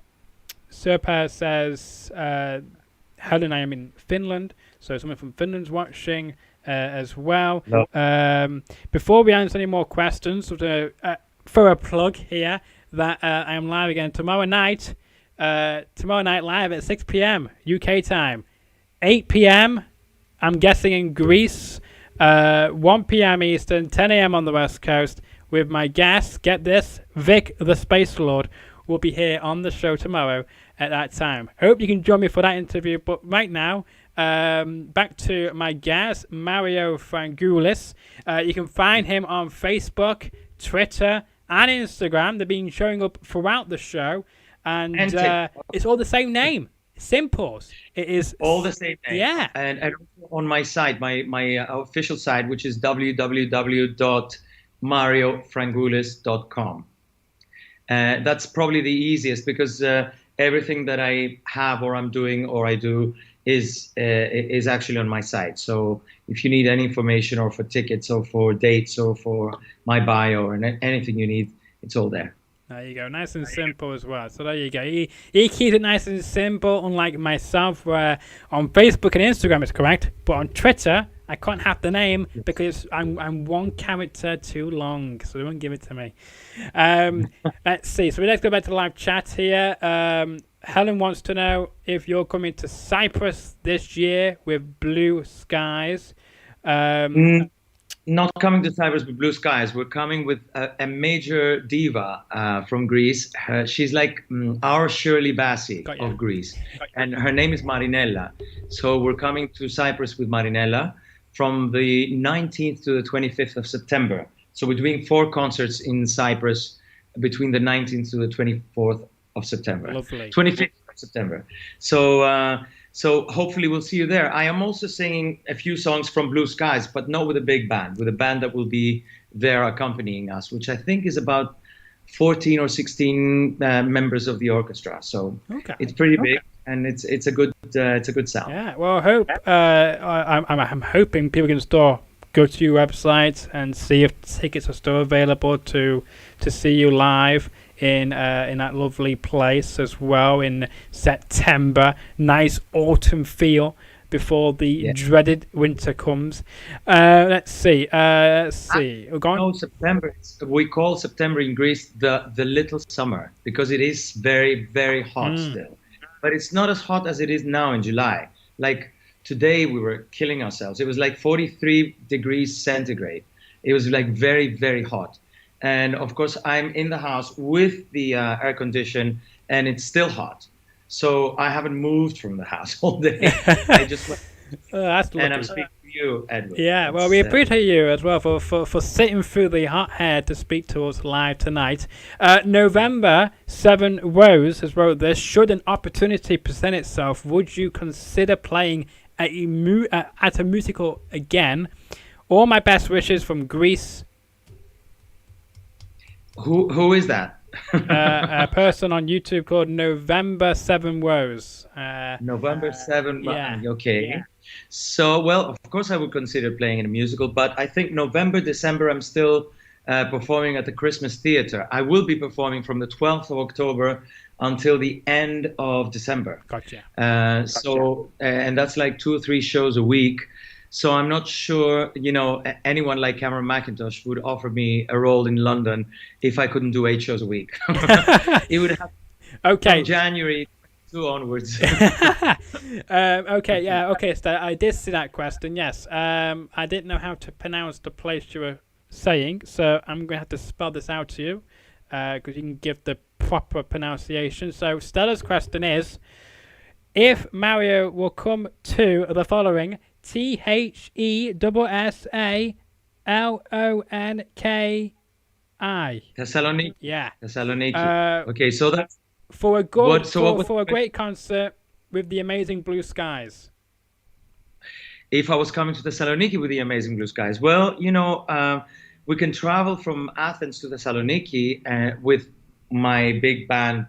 says, Helen, I am in Finland. So someone from Finland's watching as well. No. Before we answer any more questions, for a plug here that I am live again tomorrow night live at 6 p.m. UK time, 8 p.m. I'm guessing in Greece, 1 p.m. Eastern, 10 a.m. on the West Coast, with my guest, get this, Vic the Space Lord, will be here on the show tomorrow at that time. Hope you can join me for that interview. But right now, back to my guest, Mario Frangoulis. You can find him on Facebook, Twitter, and Instagram. They've been showing up throughout the show. And it's all the same name. Simples. It is all the same name. Yeah. And on my site, my official site, which is www.mariofrangoulis.com. That's probably the easiest, because everything that I have or I'm doing or I do is actually on my site. So if you need any information or for tickets or for dates or for my bio or anything you need, it's all there. There you go, nice and simple as well. So there you go. He keeps it nice and simple, unlike myself, where on Facebook and Instagram it's correct, but on Twitter I can't have the name because I'm one character too long, so they won't give it to me. Let's see. So let's go back to the live chat here. Helen wants to know if you're coming to Cyprus this year with Blue Skies. Not coming to Cyprus with Blue Skies. We're coming with a major diva from Greece. She's like our Shirley Bassey of Greece. And her name is Marinella. So we're coming to Cyprus with Marinella from the 19th to the 25th of September. So we're doing 4 concerts in Cyprus between the 19th to the 24th of September. Lovely. 25th of September. So hopefully we'll see you there. I am also singing a few songs from Blue Skies, but not with a big band, with a band that will be there accompanying us, which I think is about 14 or 16 members of the orchestra. So it's pretty big, and it's a good sound. Yeah. Well, I hope I'm hoping people can still go to your website and see if tickets are still available to see you live in that lovely place as well in September. Nice autumn feel before the dreaded winter comes. Let's see. We're going. No, September. We call September in Greece the little summer because it is very, very hot still. But it's not as hot as it is now in July. Like today, we were killing ourselves. It was like 43 degrees centigrade. It was like very, very hot. And of course, I'm in the house with the air condition, and it's still hot. So I haven't moved from the house all day. I just and I'm speaking to you, Edward. Yeah, well, we appreciate you as well for sitting through the hot air to speak to us live tonight. November 7 Rose has wrote this. Should an opportunity present itself, would you consider playing at a musical again? All my best wishes from Greece. Who is that? A person on YouTube called November 7 Rose. November 7. Yeah. Okay. Yeah. So, well, of course I would consider playing in a musical, but I think November, December, I'm still performing at the Christmas Theatre. I will be performing from the 12th of October until the end of December. Gotcha. So, and that's like 2 or 3 shows a week. So I'm not sure, anyone like Cameron McIntosh would offer me a role in London if I couldn't do 8 shows a week. It would have from January 2 onwards. Okay, so I did see that question, yes. I didn't know how to pronounce the place you were saying, so I'm going to have to spell this out to you because you can give the proper pronunciation. So Stella's question is, if Mario will come to the following... THESSALONKI. Thessaloniki. Yeah. Thessaloniki. Okay, so that's for a great concert with the Amazing Blue Skies. If I was coming to Thessaloniki with the Amazing Blue Skies, well, we can travel from Athens to Thessaloniki with my big band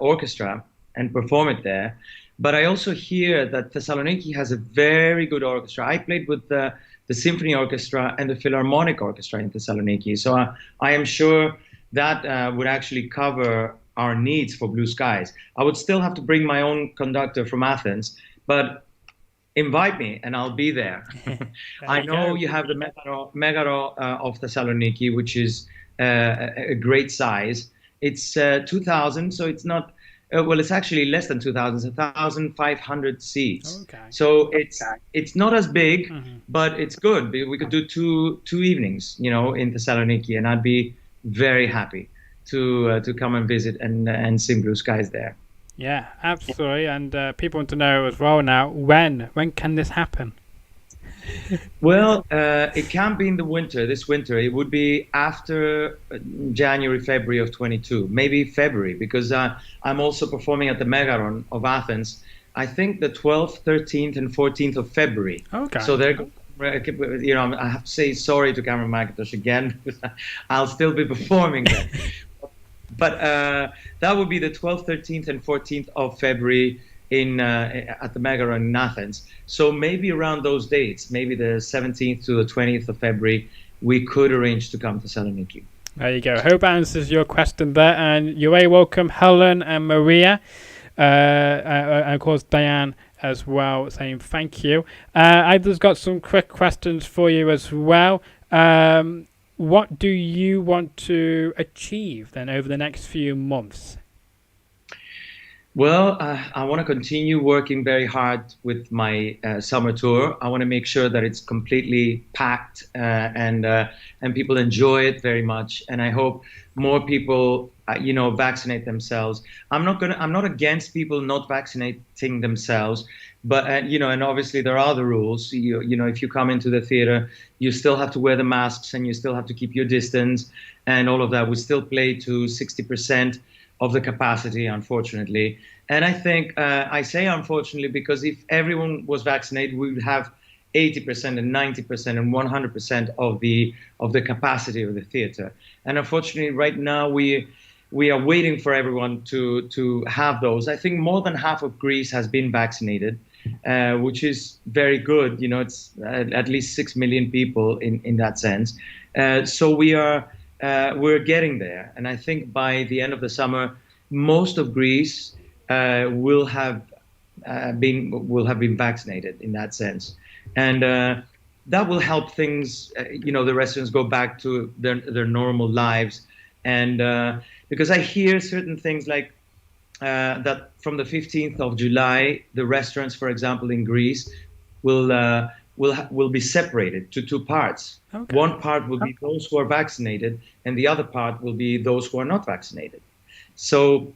orchestra and perform it there. But I also hear that Thessaloniki has a very good orchestra. I played with the symphony orchestra and the Philharmonic Orchestra in Thessaloniki. So I am sure that would actually cover our needs for Blue Skies. I would still have to bring my own conductor from Athens, but invite me and I'll be there. I know you have the Megaro of Thessaloniki, which is a great size. It's 2,000, so it's not... well, it's actually less than 2,000. It's 1,500 seats. Okay. So it's not as big, but it's good. We could do two evenings, in Thessaloniki, and I'd be very happy to come and visit and sing Blue Skies there. Yeah, absolutely. And people want to know as well now, when can this happen? Well, it can't be in the winter, this winter. It would be after January, February of 22, maybe February, because I'm also performing at the Megaron of Athens, I think the 12th, 13th, and 14th of February. Okay. So I have to say sorry to Cameron McIntosh again, because I'll still be performing there. But that would be the 12th, 13th, and 14th of February at the Megaron in Athens. So maybe around those dates, maybe the 17th to the 20th of February, we could arrange to come to Thessaloniki. There you go. Hope that answers your question there. And you're very welcome, Helen and Maria, and of course Diane as well, saying thank you. I've just got some quick questions for you as well. What do you want to achieve then over the next few months? Well, I want to continue working very hard with my summer tour. I want to make sure that it's completely packed and people enjoy it very much. And I hope more people, vaccinate themselves. I'm not against people not vaccinating themselves, but and obviously there are the rules. If you come into the theater, you still have to wear the masks and you still have to keep your distance and all of that. We still play to 60% of the capacity, unfortunately. And I think I say unfortunately because if everyone was vaccinated, we would have 80% and 90% and 100% of the capacity of the theater. And unfortunately, right now we are waiting for everyone to have those. I think more than half of Greece has been vaccinated, which is very good. It's at least 6 million people in that sense. So we're getting there, and I think by the end of the summer, most of Greece will have been vaccinated in that sense, and that will help things. The restaurants go back to their normal lives, and because I hear certain things like that from the 15th of July, the restaurants, for example, in Greece, will be separated to two parts. Okay. One part will be those who are vaccinated, and the other part will be those who are not vaccinated. So,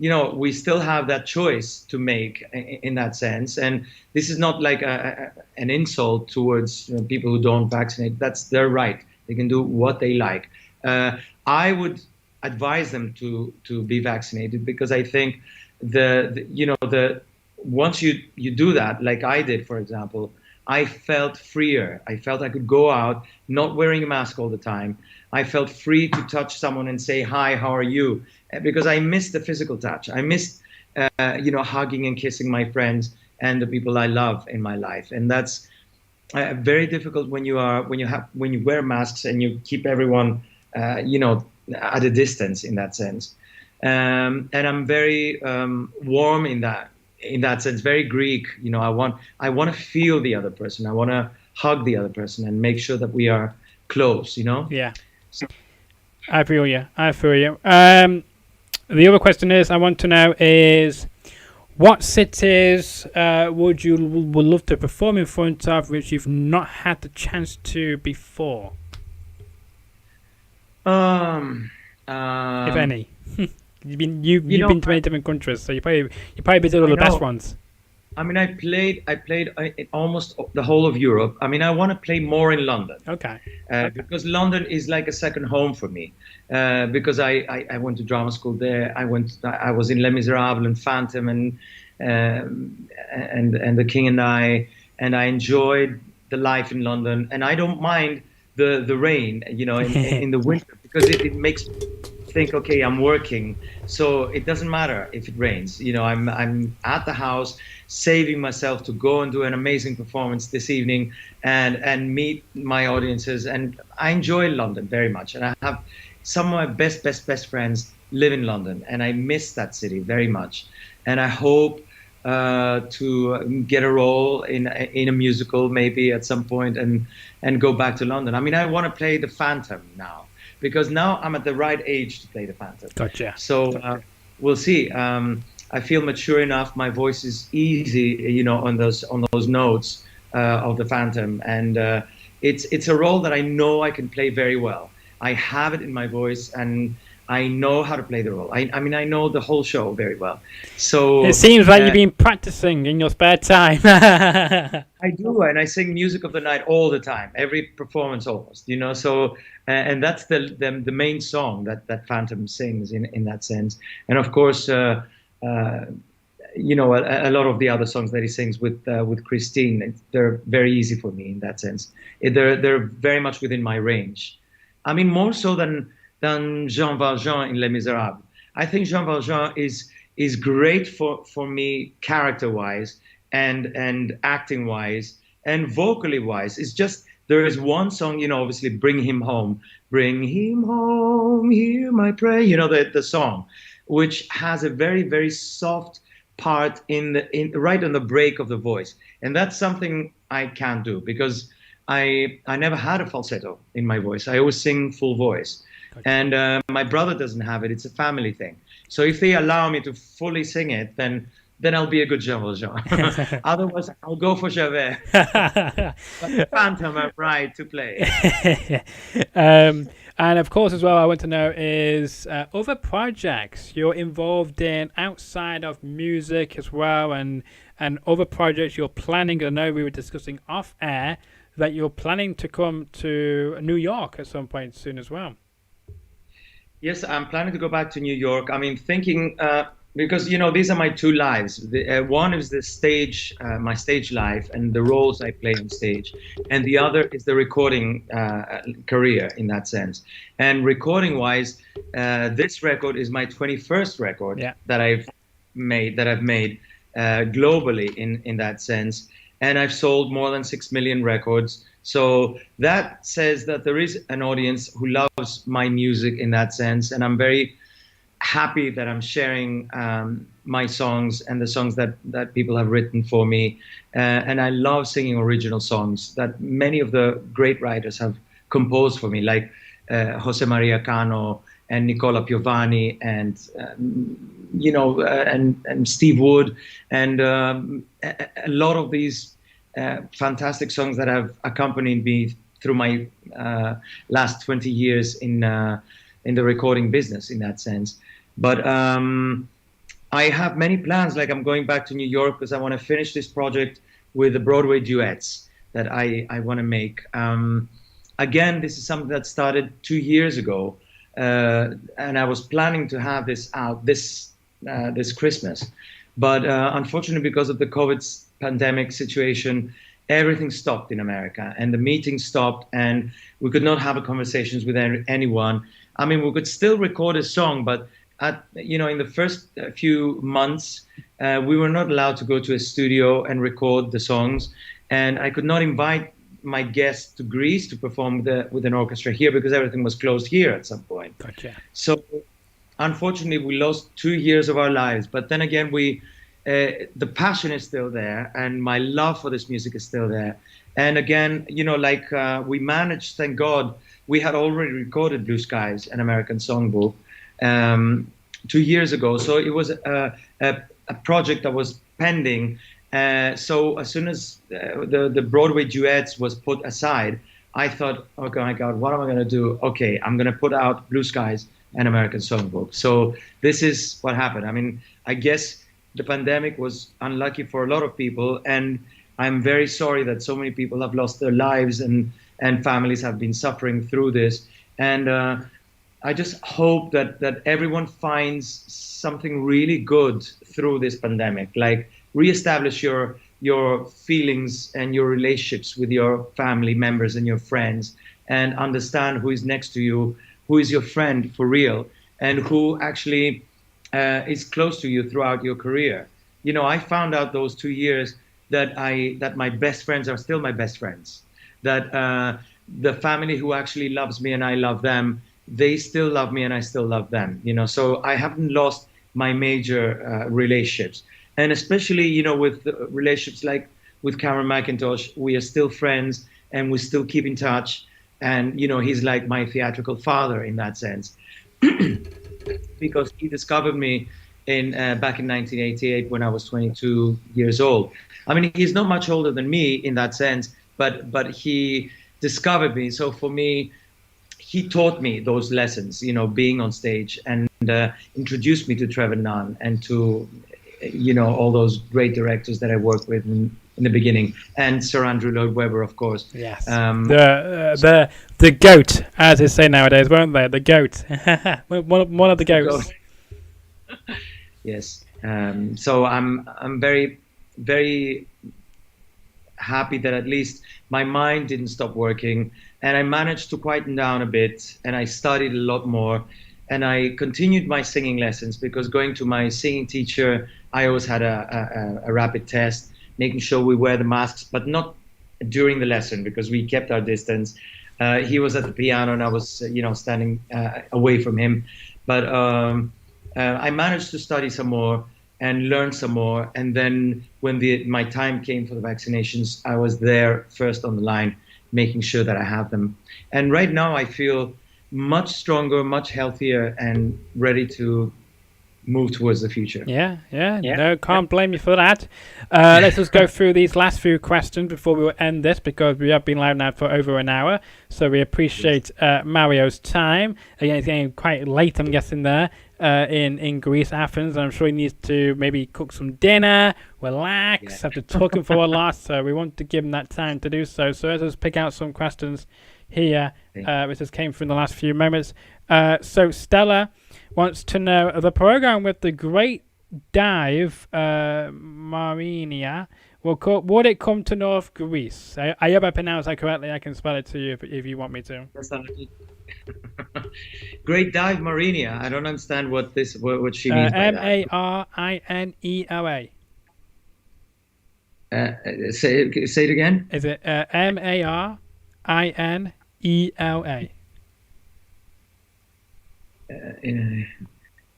we still have that choice to make in that sense. And this is not like an insult towards people who don't vaccinate. That's their right. They can do what they like. I would advise them to be vaccinated because I think the once you do that, like I did, for example, I felt freer. I felt I could go out not wearing a mask all the time. I felt free to touch someone and say, hi, how are you? Because I missed the physical touch. I missed, hugging and kissing my friends and the people I love in my life. And that's very difficult when you wear masks and you keep everyone, at a distance in that sense. And I'm very warm in that sense, very Greek. I want to feel the other person. I want to hug the other person and make sure that we are close. Yeah. I feel you. The other question I want to know is, what cities would love to perform in front of, which you've not had the chance to before? If any. You've been to many different countries, so you probably visited all the best ones. I mean, I played in almost the whole of Europe. I mean, I want to play more in London. Okay. Because London is like a second home for me. Because I went to drama school there. I was in Les Miserables and Phantom and The King and I enjoyed the life in London. And I don't mind the rain, in the winter, because it makes me think, okay, I'm working, so it doesn't matter if it rains. I'm at the house, saving myself to go and do an amazing performance this evening and meet my audiences. And I enjoy London very much, and I have some of my best friends live in London, and I miss that city very much. And I hope to get a role in a musical maybe at some point and go back to London. I mean, I want to play the Phantom now, because now I'm at the right age to play the Phantom. Gotcha. So we'll see. I feel mature enough. My voice is easy, on those notes of the Phantom, and it's a role that I know I can play very well. I have it in my voice, and I know how to play the role. I mean, I know the whole show very well. So it seems like you've been practicing in your spare time. I do, and I sing Music of the Night all the time, every performance almost. So and that's the main song that Phantom sings in that sense. And of course, a lot of the other songs that he sings with Christine, they're very easy for me in that sense. They're very much within my range. I mean, more so than Jean Valjean in Les Miserables. I think Jean Valjean is great for me character-wise and acting-wise and vocally-wise. It's just there is one song, obviously, Bring Him Home, hear my prayer, the song, which has a very, very soft part right on the break of the voice. And that's something I can't do because I never had a falsetto in my voice. I always sing full voice. And my brother doesn't have it. It's a family thing. So if they allow me to fully sing it, then I'll be a good Jean Valjean. Otherwise, I'll go for Javert. But Phantom, I'm right to play. And of course, as well, I want to know is other projects you're involved in outside of music as well, and other projects you're planning. I know we were discussing off air that you're planning to come to New York at some point soon as well. Yes, I'm planning to go back to New York. I mean, thinking because these are my two lives. One is the stage, my stage life, and the roles I play on stage, and the other is the recording career in that sense. And recording-wise, this record is my 21st record that I've made globally in that sense, and I've sold more than 6 million records. So that says that there is an audience who loves my music in that sense, and I'm very happy that I'm sharing my songs and the songs that people have written for me. And I love singing original songs that many of the great writers have composed for me, like Jose Maria Cano and Nicola Piovani and, and Steve Wood and a lot of these fantastic songs that have accompanied me through my last 20 years in the recording business in that sense. But I have many plans, like I'm going back to New York because I want to finish this project with the Broadway duets that I want to make. Again, this is something that started 2 years ago, and I was planning to have this out this Christmas. But unfortunately, because of the COVID pandemic situation, everything stopped in America, and the meetings stopped, and we could not have conversations with anyone. I mean, we could still record a song, but in the first few months, we were not allowed to go to a studio and record the songs, and I could not invite my guests to Greece to perform with an orchestra here because everything was closed here at some point. Gotcha. So, unfortunately, we lost 2 years of our lives. But then again, the passion is still there, and my love for this music is still there. And again, we managed, thank God, we had already recorded Blue Skies, an American Songbook, 2 years ago. So it was a project that was pending. So as soon as the Broadway duets was put aside, I thought, oh my God, what am I going to do? Okay, I'm going to put out Blue Skies, an American Songbook. So this is what happened. I mean, I guess the pandemic was unlucky for a lot of people, and I'm very sorry that so many people have lost their lives and families have been suffering through this. And I just hope that everyone finds something really good through this pandemic, like reestablish your feelings and your relationships with your family members and your friends, and understand who is next to you, who is your friend for real, and who actually is close to you throughout your career. I found out those 2 years that my best friends are still my best friends, that the family who actually loves me and I love them, they still love me and I still love them. So I haven't lost my major relationships, and especially with relationships like with Cameron McIntosh, we are still friends and we still keep in touch. And he's like my theatrical father in that sense, because he discovered me back in 1988 when I was 22 years old. I mean, he's not much older than me in that sense, but he discovered me. So for me, he taught me those lessons, being on stage, and introduced me to Trevor Nunn and to, all those great directors that I worked with in the beginning, and Sir Andrew Lloyd Webber, of course. Yes. The goat, as they say nowadays, won't they? The goat. one of the goats. Yes. So I'm very, very happy that at least my mind didn't stop working, and I managed to quieten down a bit, and I studied a lot more, and I continued my singing lessons, because going to my singing teacher, I always had a rapid test, making sure we wear the masks, but not during the lesson because we kept our distance. He was at the piano and I was, standing away from him. But I managed to study some more and learn some more. And then when my time came for the vaccinations, I was there first on the line, making sure that I have them. And right now I feel much stronger, much healthier, and ready to move towards the future. Yeah. No, can't blame you for that. Let's just go through these last few questions before we will end this, because we have been live now for over an hour. So we appreciate Mario's time. Again, it's getting quite late, I'm guessing, there in Greece, Athens. I'm sure he needs to maybe cook some dinner, relax, after talking for a lot. So we want to give him that time to do so. So let's just pick out some questions here, which just came from the last few moments. So Stella wants to know the program with the great dive, Marinia, would it come to North Greece? I hope I pronounced that correctly. I can spell it to you if you want me to. Great dive, Marinia. I don't understand what she means by that. Marinela. Say it again. Is it Marinela?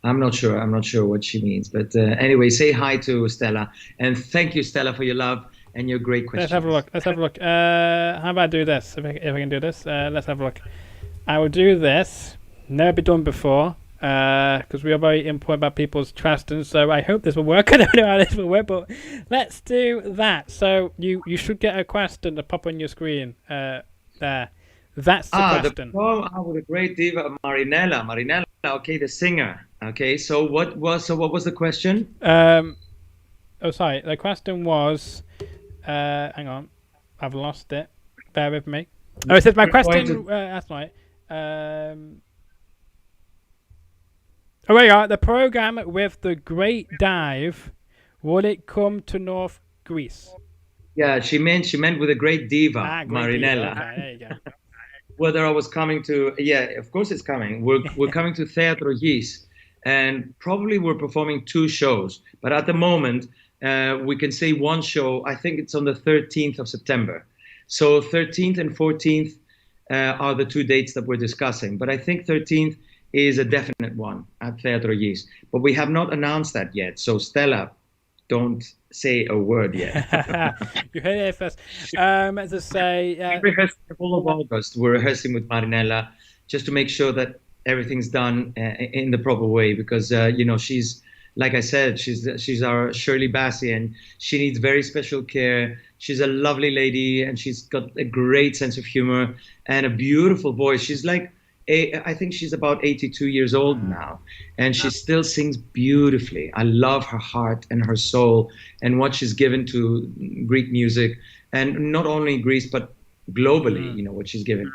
I'm not sure what she means, but anyway, say hi to Stella, and thank you, Stella, for your love and your great questions. Let's have a look. How about I do this? If I can do this, let's have a look. I will do this. Never been done before, because we are very important about people's trust, and so I hope this will work. I don't know how this will work, but let's do that. So you should get a question to pop on your screen there. That's the question. The great diva Marinella. Okay, the singer. Okay, so what was the question? Sorry. The question was, hang on, I've lost it. Bear with me. Oh, it says my question. That's right. Oh, there you are. The program with the great dive. Will it come to North Greece? Yeah, she meant with a great diva, Marinella. Okay, there you go. Whether I was coming to, of course it's coming. We're coming to Theatre Gis, and probably we're performing 2 shows. But at the moment, we can say 1 show. I think it's on the 13th of September. So 13th and 14th are the 2 dates that we're discussing. But I think 13th is a definite one at Theatre Gis. But we have not announced that yet. So Stella, don't say a word yet. You heard it first. As I say, we rehearsed the whole of August. We're rehearsing with Marinella just to make sure that everything's done in the proper way, because she's, like I said, she's our Shirley Bassey, and she needs very special care. She's a lovely lady, and she's got a great sense of humor and a beautiful voice. She's like, I think she's about 82 years old now, and she still sings beautifully. I love her heart and her soul and what she's given to Greek music, and not only Greece, but globally, what she's given.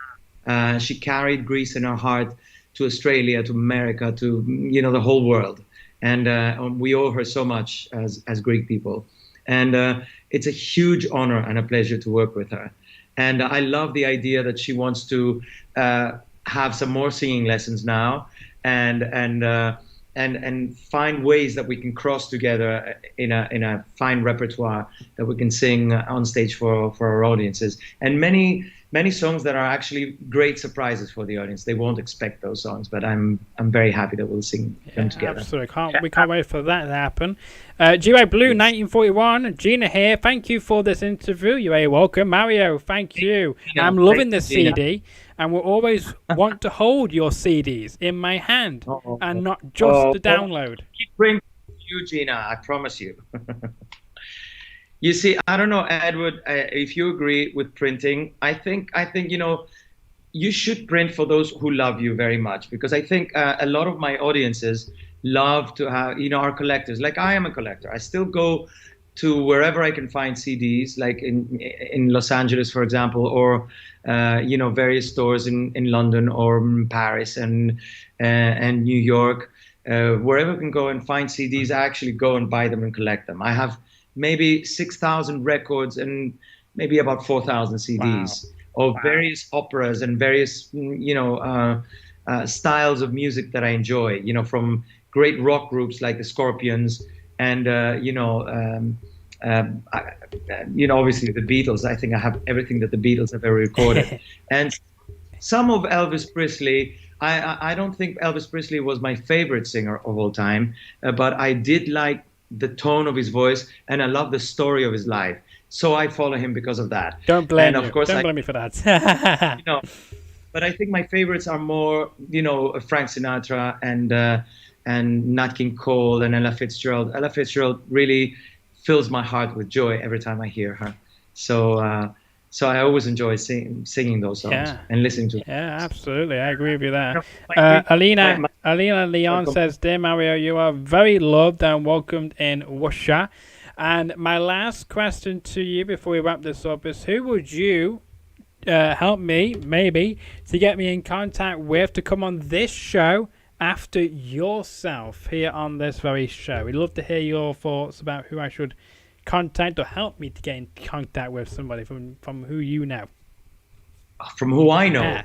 She carried Greece in her heart to Australia, to America, to, the whole world. And we owe her so much as Greek people. And it's a huge honor and a pleasure to work with her. And I love the idea that she wants to have some more singing lessons now, and find ways that we can cross together in a fine repertoire that we can sing on stage for our audiences, and many songs that are actually great surprises for the audience. They won't expect those songs, but I'm very happy that we'll sing them together. Absolutely, we can't wait for that to happen. GY Blue 1941, Gina here. Thank you for this interview. You're very welcome, Mario. Thank you. I'm loving the CD, and will always want to hold your CDs in my hand and not just the download. Keep bringing you, Gina. I promise you. You see, I don't know, Edward, if you agree with printing. I think you should print for those who love you very much, because I think a lot of my audiences love to have, are collectors. Like, I am a collector. I still go to wherever I can find CDs, like in Los Angeles, for example, or various stores in London or in Paris and New York, wherever I can go and find CDs. I actually go and buy them and collect them. I have maybe 6,000 records and maybe about 4,000 CDs of various operas and various styles of music that I enjoy. From great rock groups like the Scorpions and obviously the Beatles. I think I have everything that the Beatles have ever recorded. And some of Elvis Presley. I don't think Elvis Presley was my favorite singer of all time, but I did like the tone of his voice, and I love the story of his life. So I follow him because of that. Don't blame me. Don't blame me for that. But I think my favorites are more, Frank Sinatra and Nat King Cole and Ella Fitzgerald. Ella Fitzgerald really fills my heart with joy every time I hear her. So I always enjoy singing those songs and listening to them. Yeah, absolutely. I agree with you there. My- Alina Leon says, "Dear Mario, you are very loved and welcomed in Russia." And my last question to you before we wrap this up is, who would you help me, maybe, to get me in contact with to come on this show after yourself here on this very show? We'd love to hear your thoughts about who I should contact or help me to get in contact with somebody from who you know. From who I know. Yeah,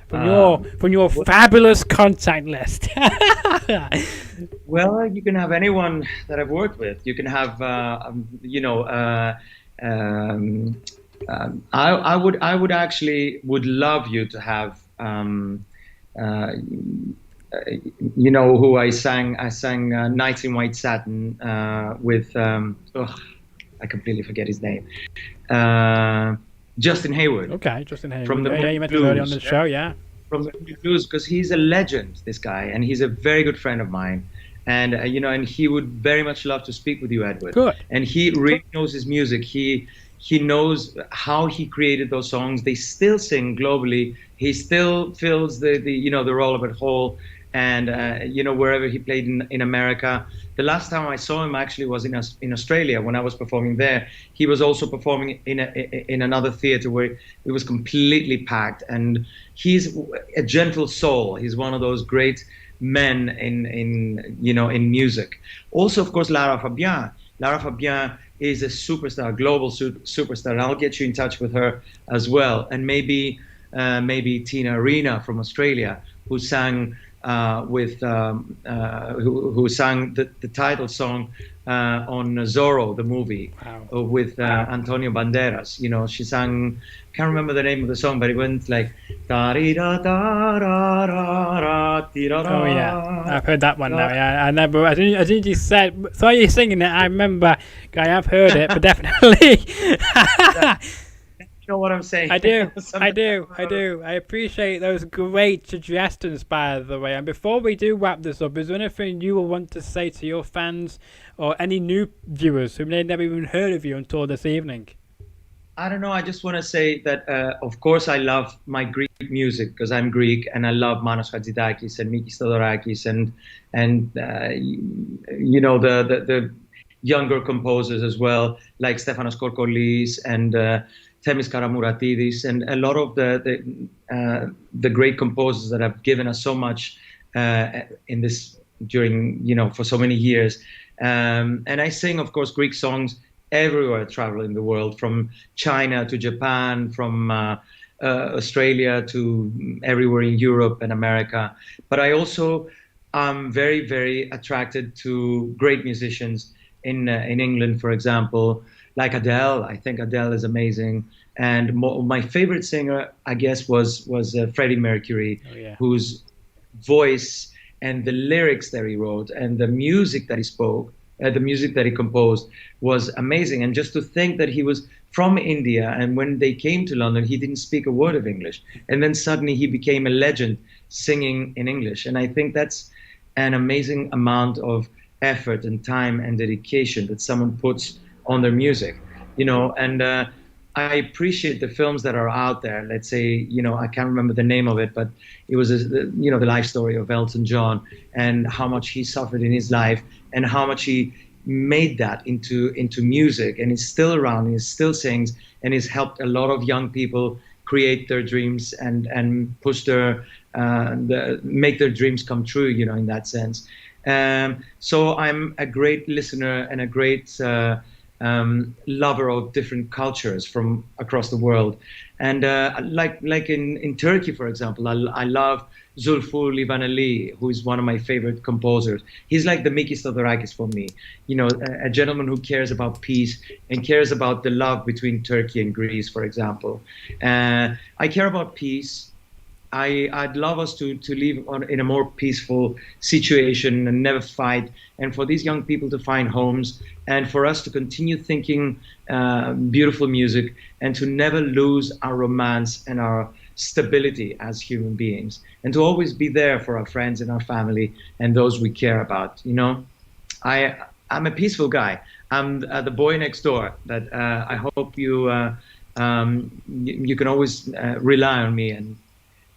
from your fabulous contact list. Well, you can have anyone that I've worked with. You can have, I would actually love you to have, who I sang Nights in White Satin with, I completely forget his name. Justin Hayward. Okay, Justin Hayward. From the you mentioned earlier on the show, yeah. From the Blues, because he's a legend, this guy, and he's a very good friend of mine. And, and he would very much love to speak with you, Edward. Good. And he really knows his music. He knows how he created those songs. They still sing globally. He still fills the Roll of It Hall, and wherever he played in America. The last time I saw him actually was in Australia when I was performing there. He was also performing in another theater where it was completely packed. And he's a gentle soul. He's one of those great men in music. Also, of course, Lara Fabian. Lara Fabian is a superstar, global superstar, and I'll get you in touch with her as well. And maybe Tina Arena from Australia, who sang who sang the title song on Zorro, the movie. Wow. With Antonio Banderas. She sang, can't remember the name of the song, but it went like da da da da da. Oh yeah, I've heard that one now. Yeah, I never. As soon as you said, saw you singing it, I remember. I have heard it, but definitely. You know what I'm saying? I do. I appreciate those great suggestions, by the way. And before we do wrap this up, is there anything you will want to say to your fans or any new viewers who may never even heard of you until this evening? I don't know. I just want to say that, of course, I love my Greek music because I'm Greek, and I love Manos Hatzidakis and Mikis Theodorakis and the younger composers as well, like Stefanos Korkolis and Themis Karamuratidis, and a lot of the great composers that have given us so much in this during for so many years. And I sing, of course, Greek songs everywhere I travel in the world, from China to Japan, from Australia to everywhere in Europe and America. But I also am very, very attracted to great musicians in England, for example, like Adele. I think Adele is amazing. And my favorite singer, I guess, was Freddie Mercury, whose voice and the lyrics that he wrote and the music that he spoke, the music that he composed was amazing. And just to think that he was from India, and when they came to London, he didn't speak a word of English. And then suddenly he became a legend singing in English. And I think that's an amazing amount of effort and time and dedication that someone puts on their music, and I appreciate the films that are out there. Let's say, I can't remember the name of it, but it was, the life story of Elton John and how much he suffered in his life and how much he made that into music, and he's still around, he still sings, and he's helped a lot of young people create their dreams and push make their dreams come true, in that sense. So I'm a great listener and a great lover of different cultures from across the world. And like in Turkey, for example, I love Zulfur Livaneli, who is one of my favorite composers. He's like the Mikis Theodorakis for me, a gentleman who cares about peace and cares about the love between Turkey and Greece, for example. I care about peace. I'd love us to live in a more peaceful situation and never fight, and for these young people to find homes, and for us to continue thinking beautiful music, and to never lose our romance and our stability as human beings, and to always be there for our friends and our family and those we care about. You know, I'm a peaceful guy. I'm the boy next door that I hope you can always rely on me and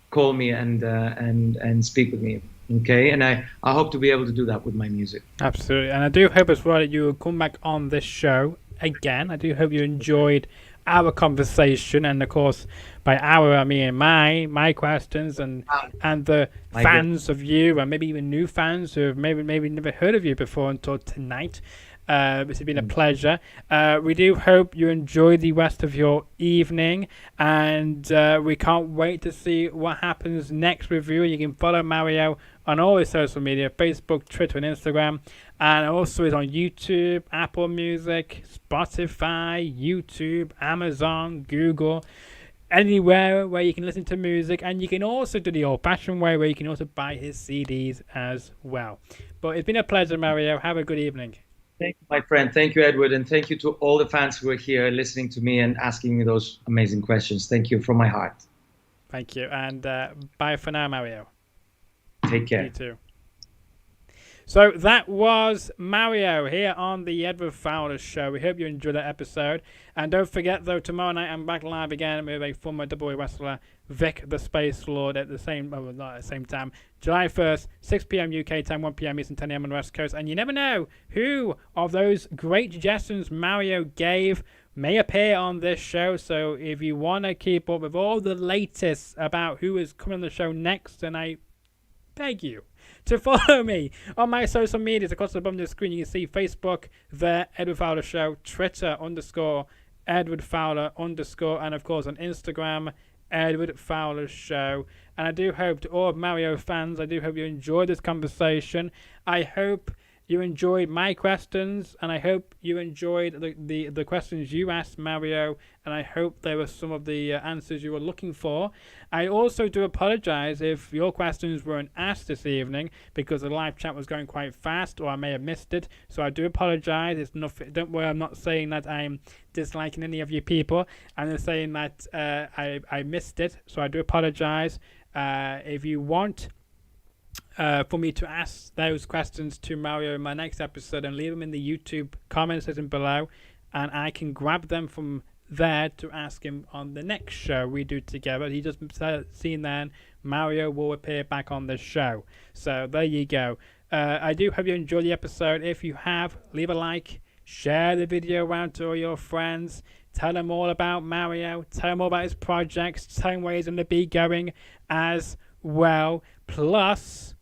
call me and speak with me. Okay, and I hope to be able to do that with my music. Absolutely, and I do hope as well that you will come back on this show again. I do hope you enjoyed our conversation, and of course, by our I mean my questions and the fans of you, and maybe even new fans who have maybe never heard of you before until tonight. It's been a pleasure. We do hope you enjoy the rest of your evening, and we can't wait to see what happens next with you. You can follow Mario on all his social media, Facebook, Twitter, and Instagram, and also is on YouTube, Apple Music, Spotify, YouTube, Amazon, Google, anywhere where you can listen to music. And you can also do the old-fashioned way, where you can also buy his CDs as well. But it's been a pleasure, Mario. Have a good evening. Thank you, my friend. Thank you, Edward. And thank you to all the fans who are here listening to me and asking me those amazing questions. Thank you from my heart. Thank you. And bye for now, Mario. Take care. You too. So that was Mario here on the Edward Fowler Show. We hope you enjoyed that episode. And don't forget, though, tomorrow night I'm back live again with a former WWE wrestler, Vic the Space Lord, at the same, well, not at the same time, July 1st, 6 p.m. UK time, 1 p.m. Eastern, 10 a.m. on the West Coast. And you never know who of those great suggestions Mario gave may appear on this show. So if you want to keep up with all the latest about who is coming on the show next, then I beg you to follow me on my social medias across the bottom of the screen. You can see Facebook, the Edward Fowler Show, Twitter _ Edward Fowler _, and of course on Instagram, Edward Fowler Show. And I do hope, to all of Mario fans, I do hope you enjoyed this conversation. I hope you enjoyed my questions, and I hope you enjoyed the questions you asked Mario, and I hope there were some of the answers you were looking for. I also do apologize if your questions weren't asked this evening, because the live chat was going quite fast, or I may have missed it. So I do apologize. It's nothing. Don't worry, I'm not saying that I'm disliking any of you people. I'm just saying that I missed it. So I do apologize. If you want for me to ask those questions to Mario in my next episode, and leave them in the YouTube comment section below, and I can grab them from there to ask him on the next show we do together. He just seen then Mario will appear back on the show. So there you go. I do hope you enjoyed the episode. If you have, leave a like, share the video around to all your friends, tell them all about Mario, tell them all about his projects, tell them where he's going to be going as well. Plus,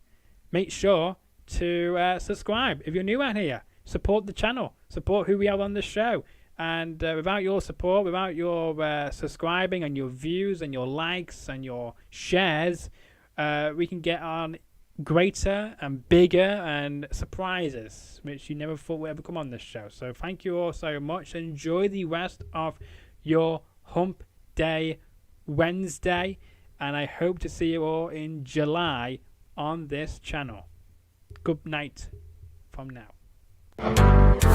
make sure to subscribe if you're new out here. Support the channel, support who we are on the show. And without your support, without your subscribing and your views and your likes and your shares, we can get on greater and bigger and surprises, which you never thought would ever come on this show. So thank you all so much. Enjoy the rest of your Hump Day Wednesday, and I hope to see you all in July on this channel. Good night from now.